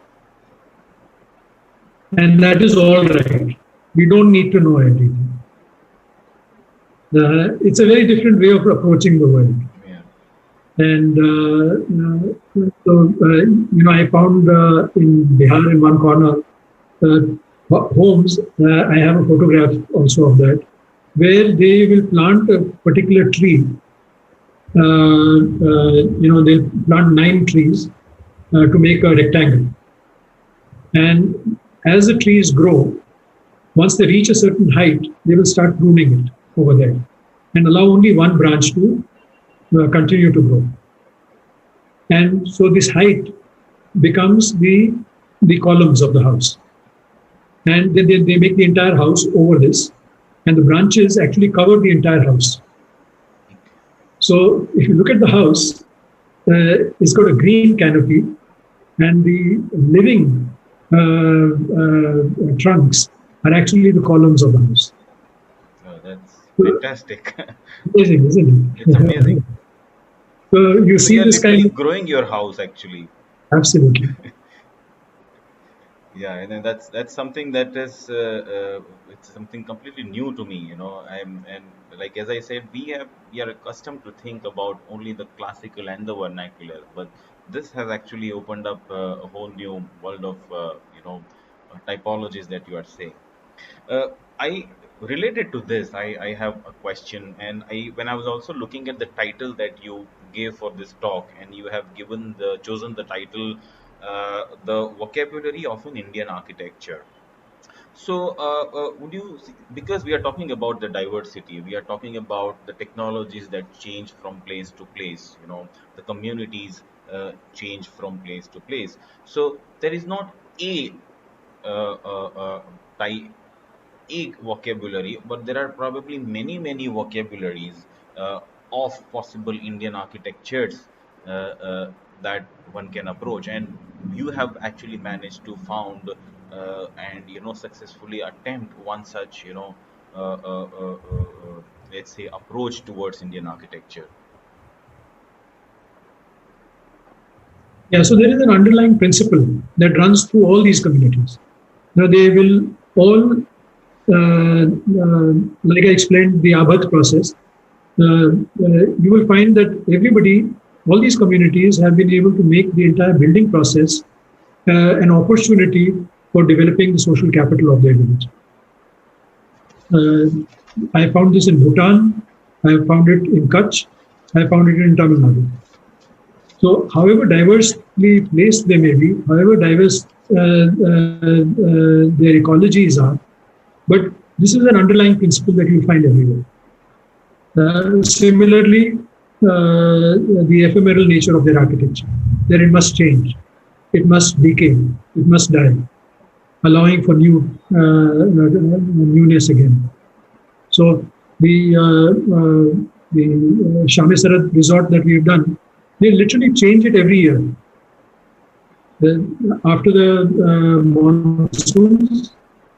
Speaker 2: And that is all right. We don't need to know everything. It's a very different way of approaching the world.
Speaker 1: Yeah.
Speaker 2: And I found in Bihar in one corner homes. I have a photograph also of that, where they will plant a particular tree. They'll plant 9 trees to make a rectangle. And as the trees grow, once they reach a certain height, they will start pruning it over there and allow only one branch to continue to grow. And so this height becomes the columns of the house. And then they make the entire house over this, and the branches actually cover the entire house. So if you look at the house, it's got a green canopy, and the living trunks are actually the columns of the house.
Speaker 1: Oh, that's
Speaker 2: So,
Speaker 1: fantastic.
Speaker 2: amazing, isn't
Speaker 1: It's
Speaker 2: it?
Speaker 1: amazing.
Speaker 2: So you
Speaker 1: So
Speaker 2: see
Speaker 1: you're
Speaker 2: this
Speaker 1: literally
Speaker 2: kind of
Speaker 1: growing your house, actually.
Speaker 2: absolutely.
Speaker 1: Yeah, and then that's something that is it's something completely new to me. And like as I said, we are accustomed to think about only the classical and the vernacular, but this has actually opened up a whole new world of typologies that you are saying. I related to this. I have a question, and when I was also looking at the title that you gave for this talk, and you have chosen the title, the vocabulary of an Indian architecture. So, would you, because we are talking about the diversity, we are talking about the technologies that change from place to place, the communities change from place to place. So, there is not a type a vocabulary, but there are probably many, many vocabularies of possible Indian architectures that one can approach. And you have actually managed to found and successfully attempt one such let's say approach towards Indian architecture.
Speaker 2: Yeah, so there is an underlying principle that runs through all these communities. Now, they will all, like I explained, the Abhat process, you will find that everybody, all these communities have been able to make the entire building process an opportunity for developing the social capital of their village. Uh, I found this in Bhutan, I found it in Kutch, I found it in Tamil Nadu. So, however diversely placed they may be, however diverse their ecologies are, but this is an underlying principle that you find everywhere. Similarly, the ephemeral nature of their architecture, that it must change, it must decay, it must die, allowing for newness again. So the Shami resort that we've done, they literally change it every year. After the monsoons,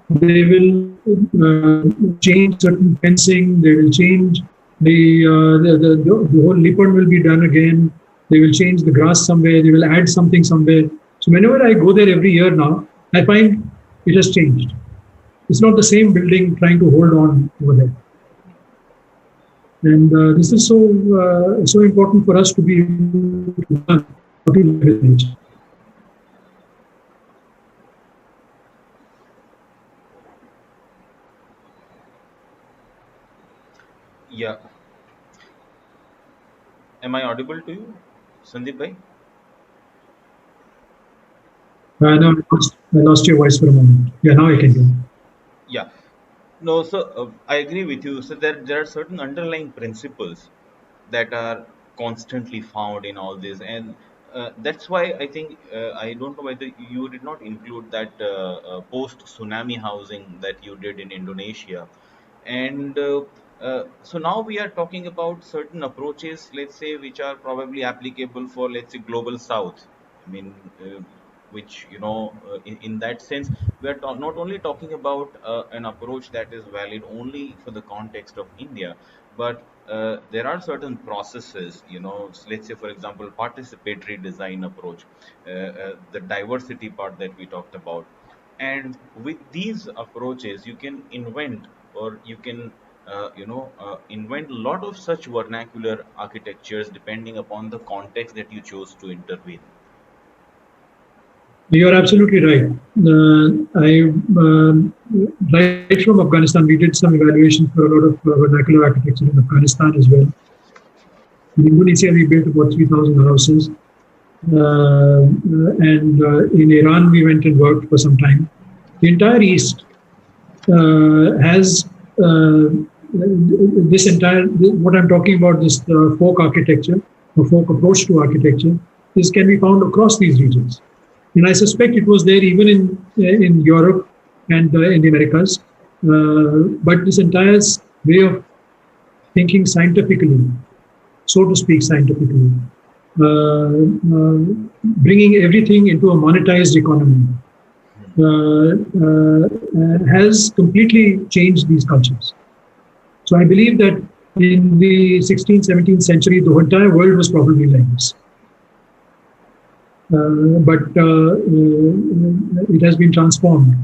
Speaker 2: they will change certain fencing. They will change the whole Lipan will be done again. They will change the grass somewhere. They will add something somewhere. So whenever I go there every year now, I find it has changed. It's not the same building trying to hold on over there. And this is so important for us to be able to learn how to live with nature.
Speaker 1: Yeah. Am I audible to you, Sandeep bhai?
Speaker 2: No, I lost your voice for a moment. Yeah, now I can hear.
Speaker 1: Yeah. No, so I agree with you. So there are certain underlying principles that are constantly found in all this, and that's why I think I don't know whether you did not include that post tsunami housing that you did in Indonesia, and so now we are talking about certain approaches, let's say, which are probably applicable for, let's say, global South. I mean, which in that sense, we are not only talking about an approach that is valid only for the context of India, but there are certain processes, let's say, for example, participatory design approach, the diversity part that we talked about. And with these approaches, you can invent, or you can invent a lot of such vernacular architectures depending upon the context that you chose to intervene.
Speaker 2: You're absolutely right. Right from Afghanistan, we did some evaluation for a lot of vernacular architecture in Afghanistan as well. In Indonesia, we built about 3,000 houses. And in Iran, we went and worked for some time. The entire East has this entire, what I'm talking about, this folk architecture, or folk approach to architecture, this can be found across these regions. And I suspect it was there even in Europe and in the Americas. But this entire way of thinking scientifically, so to speak, scientifically, bringing everything into a monetized economy, has completely changed these cultures. So I believe that in the 16th, 17th century, the entire world was probably like this. But it has been transformed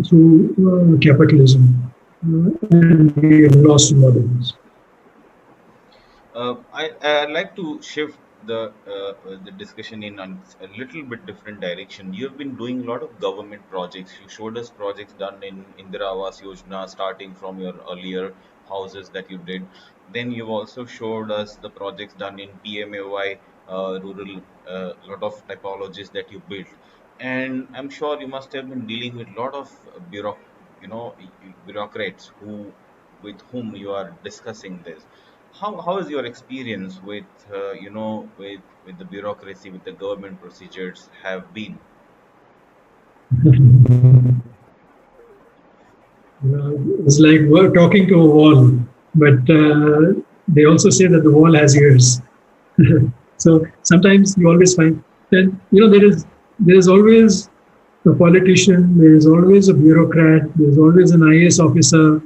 Speaker 2: through capitalism, and we have lost a lot of this.
Speaker 1: I'd like to shift the discussion in a little bit different direction. You've been doing a lot of government projects. You showed us projects done in Indira Awas Yojana, starting from your earlier houses that you did. Then you've also showed us the projects done in PMAY, rural, lot of typologies that you built. And I'm sure you must have been dealing with a lot of bureaucrats with whom you are discussing this. How is your experience with with the bureaucracy, with the government procedures have been?
Speaker 2: It's like we're talking to a wall, but they also say that the wall has ears. So sometimes you always find that there is always a politician, there is always a bureaucrat, there is always an IAS officer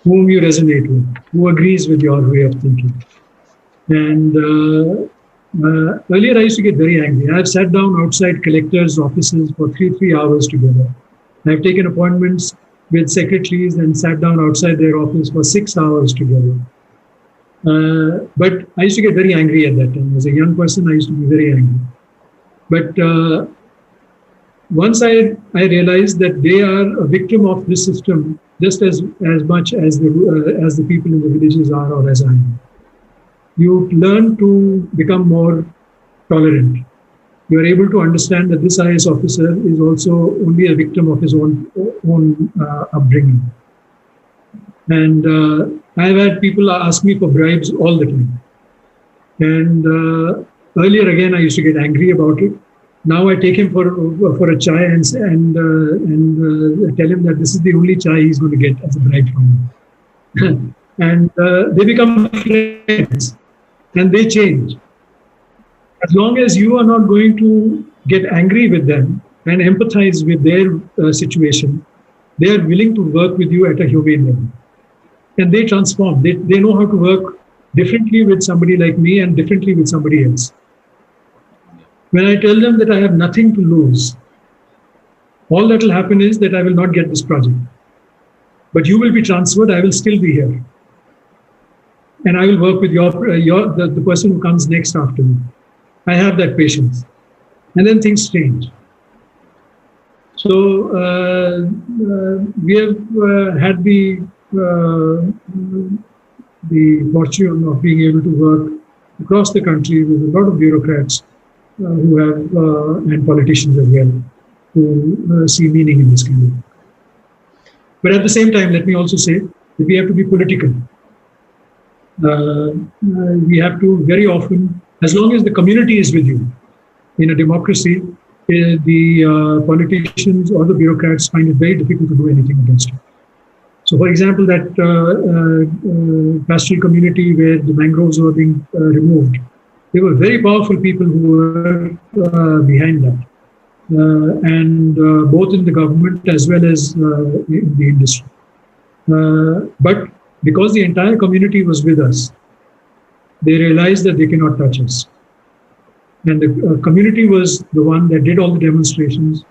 Speaker 2: whom you resonate with, who agrees with your way of thinking. And earlier, I used to get very angry. I've sat down outside collectors' offices for three hours together. I've taken appointments with secretaries and sat down outside their office for 6 hours together. But I used to get very angry at that time. As a young person, I used to be very angry. But once I realized that they are a victim of this system just as much as the people in the villages are, or as I am. You learn to become more tolerant. You are able to understand that this IS officer is also only a victim of his own upbringing. And I've had people ask me for bribes all the time. And earlier, again, I used to get angry about it. Now I take him for a chai and tell him that this is the only chai he's going to get as a bribe from me. And they become friends and they change. As long as you are not going to get angry with them and empathize with their situation, they are willing to work with you at a humane level. And they transform. They know how to work differently with somebody like me and differently with somebody else. When I tell them that I have nothing to lose, all that will happen is that I will not get this project. But you will be transferred, I will still be here. And I will work with the person who comes next after me. I have that patience. And then things change. So we have had the fortune of being able to work across the country with a lot of bureaucrats who have and politicians as well who see meaning in this kind of work. But at the same time, let me also say that we have to be political. We have to very often, as long as the community is with you, in a democracy, the politicians or the bureaucrats find it very difficult to do anything against it. So, for example, that pastoral community where the mangroves were being removed, there were very powerful people who were behind that, and both in the government as well as in the industry. But because the entire community was with us, they realized that they cannot touch us. And the community was the one that did all the demonstrations.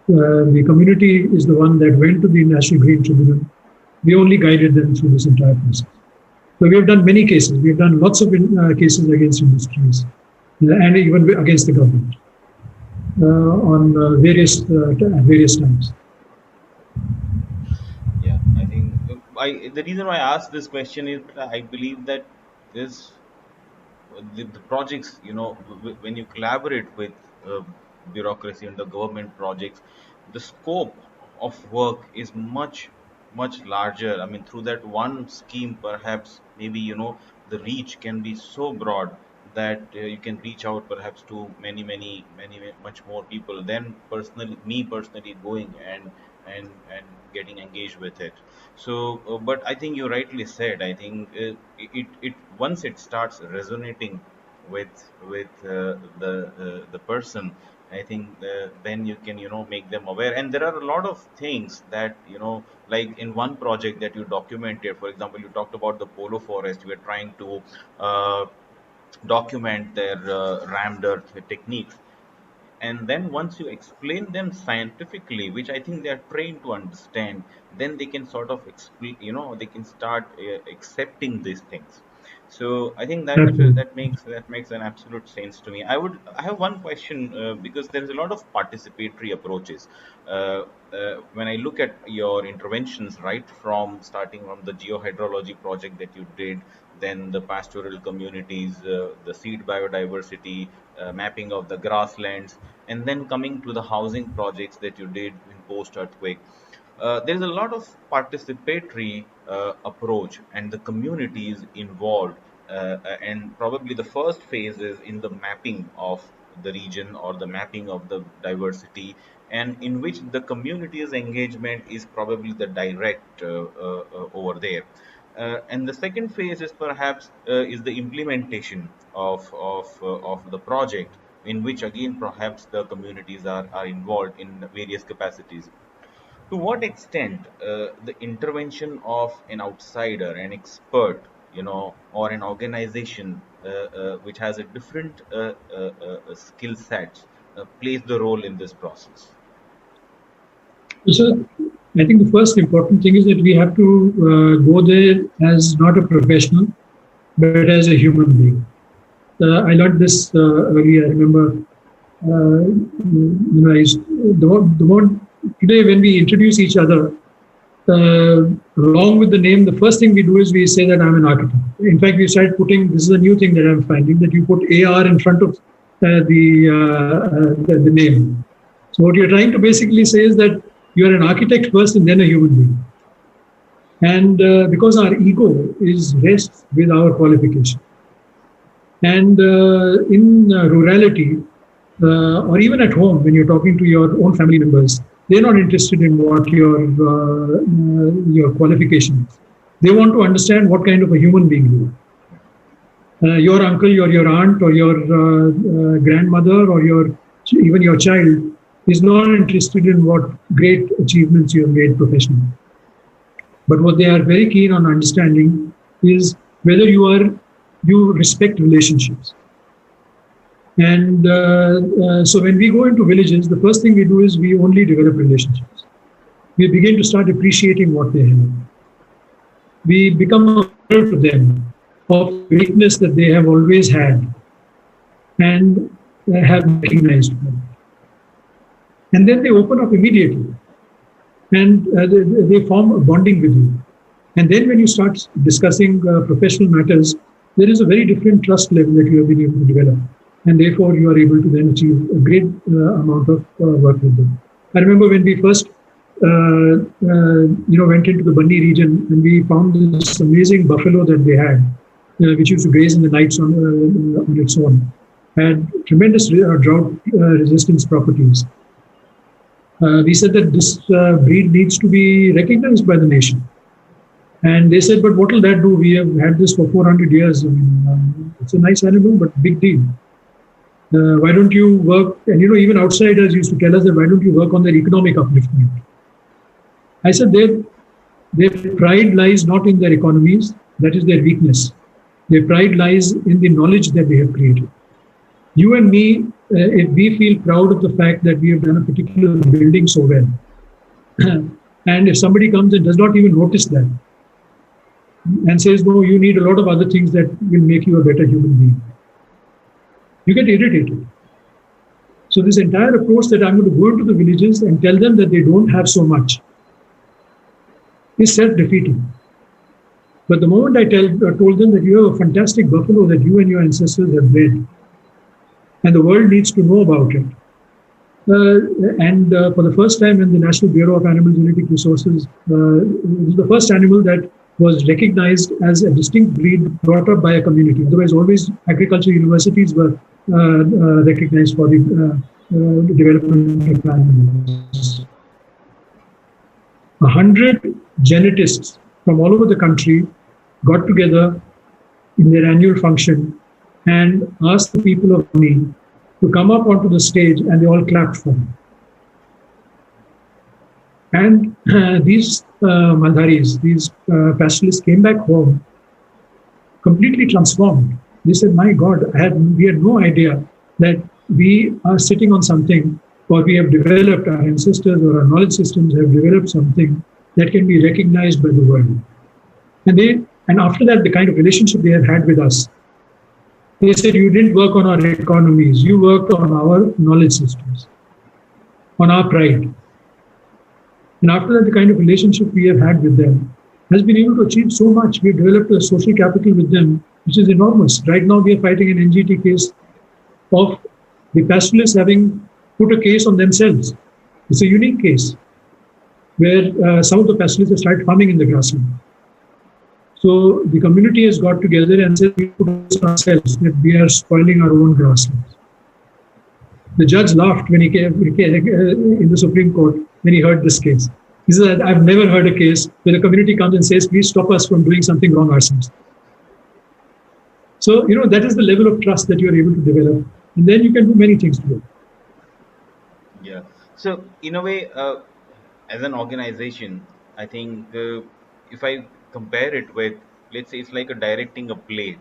Speaker 2: The community is the one that went to the National Green Tribunal. We only guided them through this entire process. So we have done many cases. We have done lots of cases against industries and even against the government on at various times.
Speaker 1: Yeah, I think the reason why I asked this question is that I believe that this the projects, when you collaborate with uh, bureaucracy and the government projects, the scope of work is much larger. I mean, through that one scheme, perhaps maybe the reach can be so broad that you can reach out perhaps to much more people than personally going and getting engaged with it. So, but I think you rightly said. I think it once it starts resonating with the person, I think then you can make them aware. And there are a lot of things that like in one project that you documented. For example, you talked about the polo forest. You were trying to uh, document their rammed earth techniques, and then once you explain them scientifically, which I think they are trained to understand, then they can sort of explain, they can start accepting these things. So I think that
Speaker 2: Absolutely.
Speaker 1: that makes an absolute sense to me. I have one question, because there is a lot of participatory approaches. When I look at your interventions, right from starting from the geohydrology project that you did, then the pastoral communities, the seed biodiversity, mapping of the grasslands, and then coming to the housing projects that you did in post-earthquake. There's a lot of participatory approach, and the community is involved. And probably the first phase is in the mapping of the region or the mapping of the diversity, and in which the community's engagement is probably the direct over there. And the second phase is perhaps is the implementation of the project, in which again perhaps the communities are involved in various capacities. To what extent the intervention of an outsider, an expert, or an organization which has a different skill set plays the role in this process?
Speaker 2: So I think the first important thing is that we have to go there as not a professional, but as a human being. I learned this earlier. I remember, the one today when we introduce each other, along with the name, the first thing we do is we say that I'm an architect. In fact, we started putting, this is a new thing that I'm finding, that you put AR in front of the name. So what you're trying to basically say is that you're an architect first and then a human being. And because our ego is rests with our qualification. And in rurality, or even at home, when you're talking to your own family members, they're not interested in what your qualification is. They want to understand what kind of a human being you are. Your uncle or your aunt or your grandmother or even your child is not interested in what great achievements you have made professionally. But what they are very keen on understanding is whether you respect relationships. And so when we go into villages, the first thing we do is we only develop relationships. We begin to start appreciating what they have. We become aware to them of greatness that they have always had and have recognized. And then they open up immediately and they form a bonding with you. And then when you start discussing professional matters, there is a very different trust level that you have been able to develop. And therefore, you are able to then achieve a great amount of work with them. I remember when we first went into the Banni region, and we found this amazing buffalo that they had, which used to graze in the nights on its own, had tremendous drought resistance properties. We said that this breed needs to be recognized by the nation. And they said, but what will that do? We have had this for 400 years. I mean, it's a nice animal, but big deal. Why don't you work? And even outsiders used to tell us that why don't you work on their economic upliftment? I said their pride lies not in their economies, that is their weakness. Their pride lies in the knowledge that they have created. You and me, if we feel proud of the fact that we have done a particular building so well, and if somebody comes and does not even notice that, and says, no, you need a lot of other things that will make you a better human being, you get irritated. So this entire approach that I'm going to go into the villages and tell them that they don't have so much is self-defeating. But the moment I told them that you have a fantastic buffalo that you and your ancestors have bred, and the world needs to know about it. For the first time in the National Bureau of Animal Genetic Resources, it was the first animal that was recognized as a distinct breed brought up by a community. Otherwise, always agricultural universities were recognized for the development of animals. 100 genetists from all over the country got together in their annual function and asked the people of me to come up onto the stage, and they all clapped for me. And these Maldharis, these pastoralists came back home completely transformed. They said, my God, we had no idea that we are sitting on something, or we have developed, our ancestors or our knowledge systems have developed something that can be recognized by the world. And after that, the kind of relationship they have had with us, they said, you didn't work on our economies, you worked on our knowledge systems, on our pride. And after that, the kind of relationship we have had with them has been able to achieve so much. We've developed a social capital with them, which is enormous. Right now, we are fighting an NGT case of the pastoralists having put a case on themselves. It's a unique case where some of the pastoralists have started farming in the grassland. So the community has got together and said, we put ourselves that we are spoiling our own grasslands. The judge laughed when he came in the Supreme Court when he heard this case. He said, I've never heard a case where the community comes and says, please stop us from doing something wrong ourselves. So, that is the level of trust that you're able to develop. And then you can do many things together.
Speaker 1: Yeah. So, in a way, as an organization, I think if I compare it with, let's say, it's like a directing a play.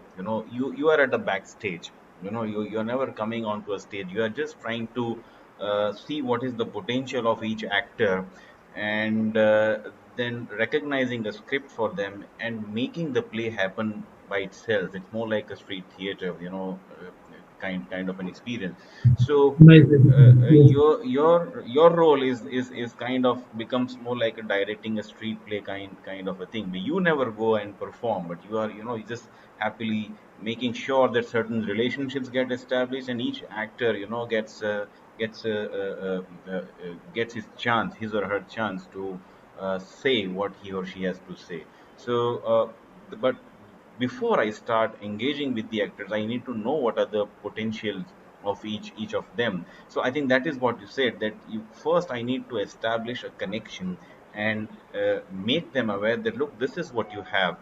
Speaker 1: You are at the backstage. You're never coming onto a stage. You are just trying to see what is the potential of each actor, and then recognizing a script for them and making the play happen by itself. It's more like a street theater, kind of an experience. So
Speaker 2: Nice. Yes.
Speaker 1: your role is kind of becomes more like a directing a street play kind of a thing. But you never go and perform, but you are you just happily making sure that certain relationships get established, and each actor gets gets his or her chance to say what he or she has to say. So but before I start engaging with the actors, I need to know what are the potentials of each of them. So I think that is what you said, that you first I need to establish a connection and make them aware that look, this is what you have,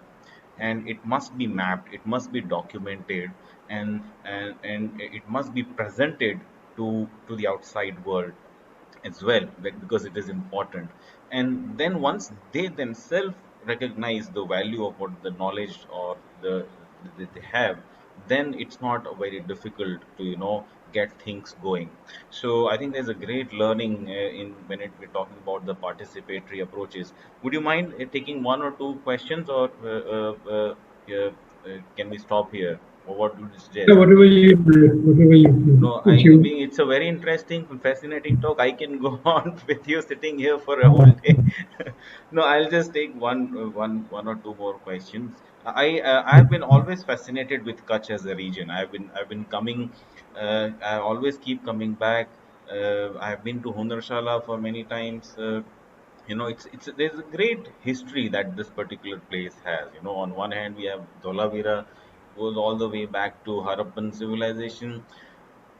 Speaker 1: and it must be mapped, it must be documented, and it must be presented to the outside world as well, because it is important. And then once they themselves recognize the value of what the knowledge or that they have, then it's not very difficult to get things going. So I think there's a great learning in when we're talking about the participatory approaches. Would you mind taking one or two questions, or can we stop here, or what would you
Speaker 2: Yeah,
Speaker 1: suggest?
Speaker 2: whatever you whatever you feel.
Speaker 1: No,
Speaker 2: If
Speaker 1: I
Speaker 2: you
Speaker 1: mean, it's a very interesting, fascinating talk. I can go on with you sitting here for a whole day. No, I'll just take one or two more questions. I've been always fascinated with Kutch as a region. I've been coming. I always keep coming back. I've been to Hunarshala for many times. It's there's a great history that this particular place has. On one hand we have Dholavira, goes all the way back to Harappan civilization.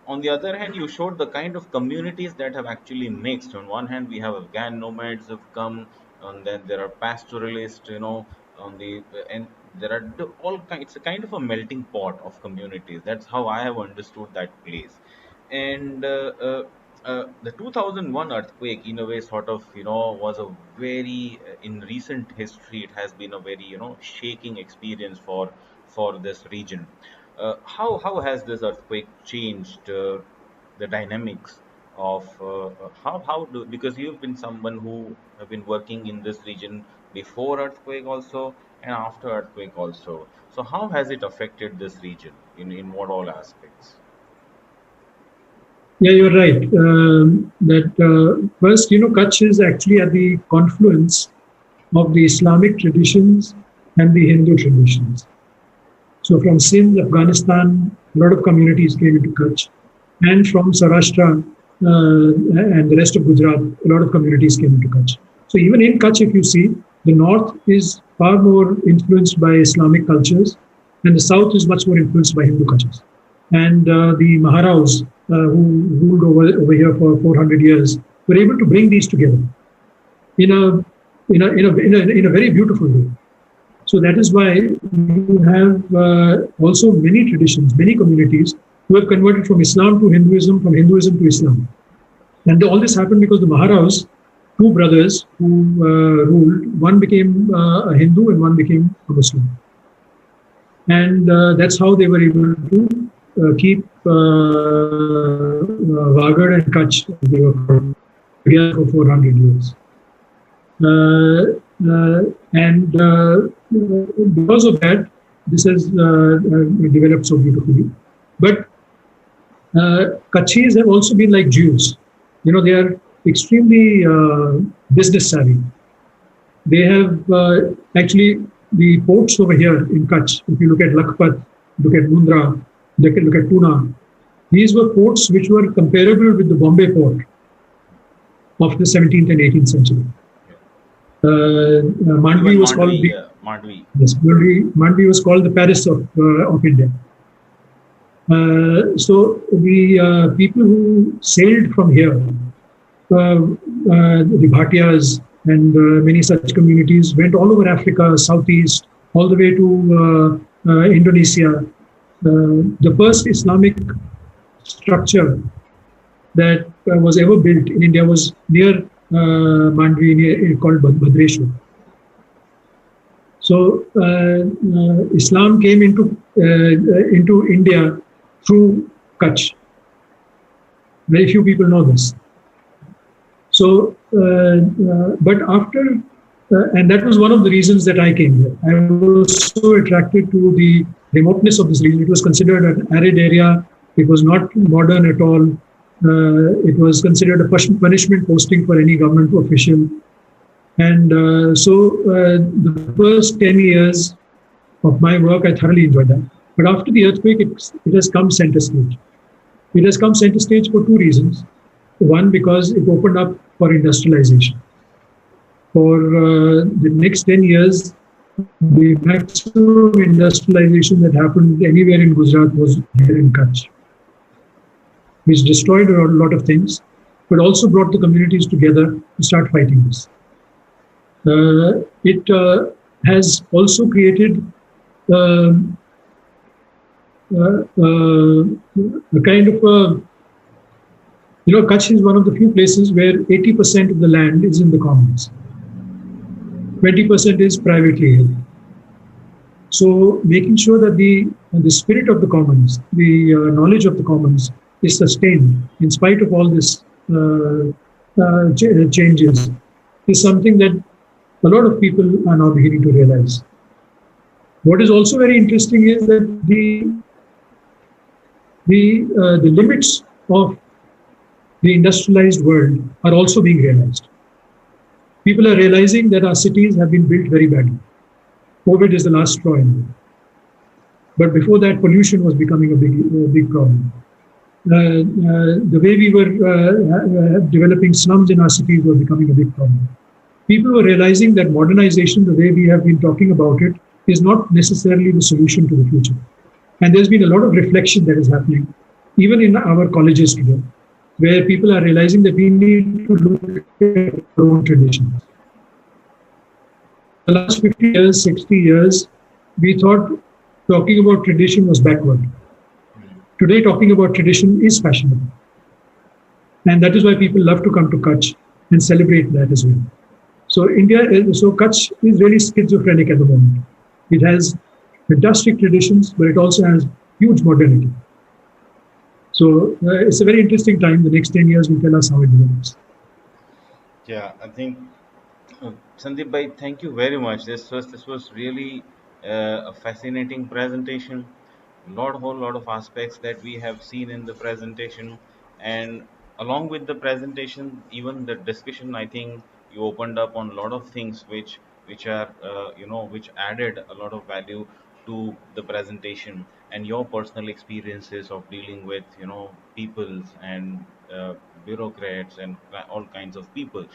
Speaker 1: On the other hand, you showed the kind of communities that have actually mixed. On one hand, we have Afghan nomads have come, and then there are pastoralists, on the and there are all kind. It's a kind of a melting pot of communities. That's how I have understood that place. And the 2001 earthquake, in a way, sort of, was a very in recent history. It has been a very, shaking experience for this region. How has this earthquake changed the dynamics of how do, because you've been someone who have been working in this region before earthquake also and after earthquake also. So how has it affected this region in what all aspects?
Speaker 2: Yeah, you're right. That first, Kutch is actually at the confluence of the Islamic traditions and the Hindu traditions. So from Sindh, Afghanistan, a lot of communities came into Kutch, and from Saurashtra and the rest of Gujarat, a lot of communities came into Kutch. So even in Kutch, if you see, the north is far more influenced by Islamic cultures, and the south is much more influenced by Hindu cultures. And the Maharaos, who ruled over here for 400 years, were able to bring these together in a very beautiful way. So that is why you have also many traditions, many communities who have converted from Islam to Hinduism, from Hinduism to Islam. And all this happened because the Maharaos, two brothers who ruled, one became a Hindu and one became a Muslim. And that's how they were able to keep Wagad and Kutch, they were called, together for 400 years. And because of that, this has developed so beautifully. But Kutchis have also been like Jews. They are extremely business savvy. They have actually the ports over here in Kutch. If you look at Lakhpat, look at Mundra, look at Pune, these were ports which were comparable with the Bombay port of the 17th and 18th century. Mandvi
Speaker 1: Even
Speaker 2: was called
Speaker 1: Mandvi,
Speaker 2: the
Speaker 1: yeah, Mandvi.
Speaker 2: yes, Mandvi was called the Paris of India. So the people who sailed from here, the Bhatias and many such communities went all over Africa, Southeast, all the way to Indonesia. The first Islamic structure that was ever built in India was near Mandvi, called Bhadreshwar. So Islam came into India through Kutch. Very few people know this. So, but after, and that was one of the reasons that I came here. I was so attracted to the remoteness of this region. It was considered an arid area. It was not modern at all. It was considered a punishment posting for any government official. And the first 10 years of my work, I thoroughly enjoyed that. But after the earthquake, it has come center stage. It has come center stage for two reasons. One, because it opened up for industrialization. For the next 10 years, the maximum industrialization that happened anywhere in Gujarat was here in Kutch, which destroyed a lot of things, but also brought the communities together to start fighting this. It has also created a kind of a, Kutch is one of the few places where 80% of the land is in the commons. 20% is privately held. So making sure that the spirit of the commons, the knowledge of the commons is sustained in spite of all this changes is something that a lot of people are now beginning to realize. What is also very interesting is that the limits of the industrialized world are also being realized. People are realizing that our cities have been built very badly. COVID is the last straw in it. But before that, pollution was becoming a big problem. The way we were developing slums in our cities were becoming a big problem. People were realizing that modernization, the way we have been talking about it, is not necessarily the solution to the future. And there's been a lot of reflection that is happening, even in our colleges today, where people are realizing that we need to look at our own traditions. The last 50 years, 60 years, we thought talking about tradition was backward. Today, talking about tradition is fashionable. And that is why people love to come to Kutch and celebrate that as well. So Kutch is really schizophrenic at the moment. It has fantastic traditions, but it also has huge modernity. So it's a very interesting time. The next 10 years will tell us how it develops.
Speaker 1: Yeah, I think Sandeep bhai, thank you very much. This was really a fascinating presentation. Whole lot of aspects that we have seen in the presentation, and along with the presentation, even the discussion, I think you opened up on a lot of things which are which added a lot of value to the presentation, and your personal experiences of dealing with peoples and bureaucrats and all kinds of people.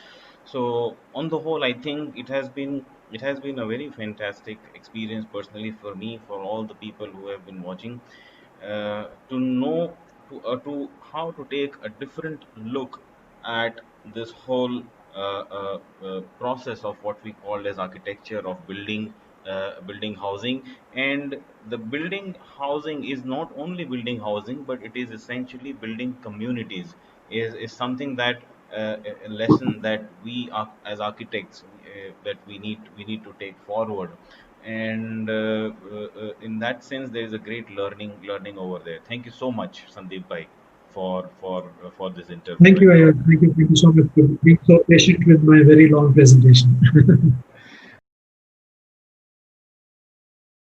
Speaker 1: So on the whole, I think it has been a very fantastic experience personally for me, for all the people who have been watching, to know to how to take a different look at this whole process of what we call as architecture of building housing. And the building housing is not only building housing, but it is essentially building communities, is something that a lesson that we are as architects, that we need to take forward. And in that sense, there is a great learning over there. Thank you so much, Sandeep bhai, for this interview
Speaker 2: Thank you,
Speaker 1: and your.
Speaker 2: Ayaz. Thank you so much for being so patient with my very long presentation.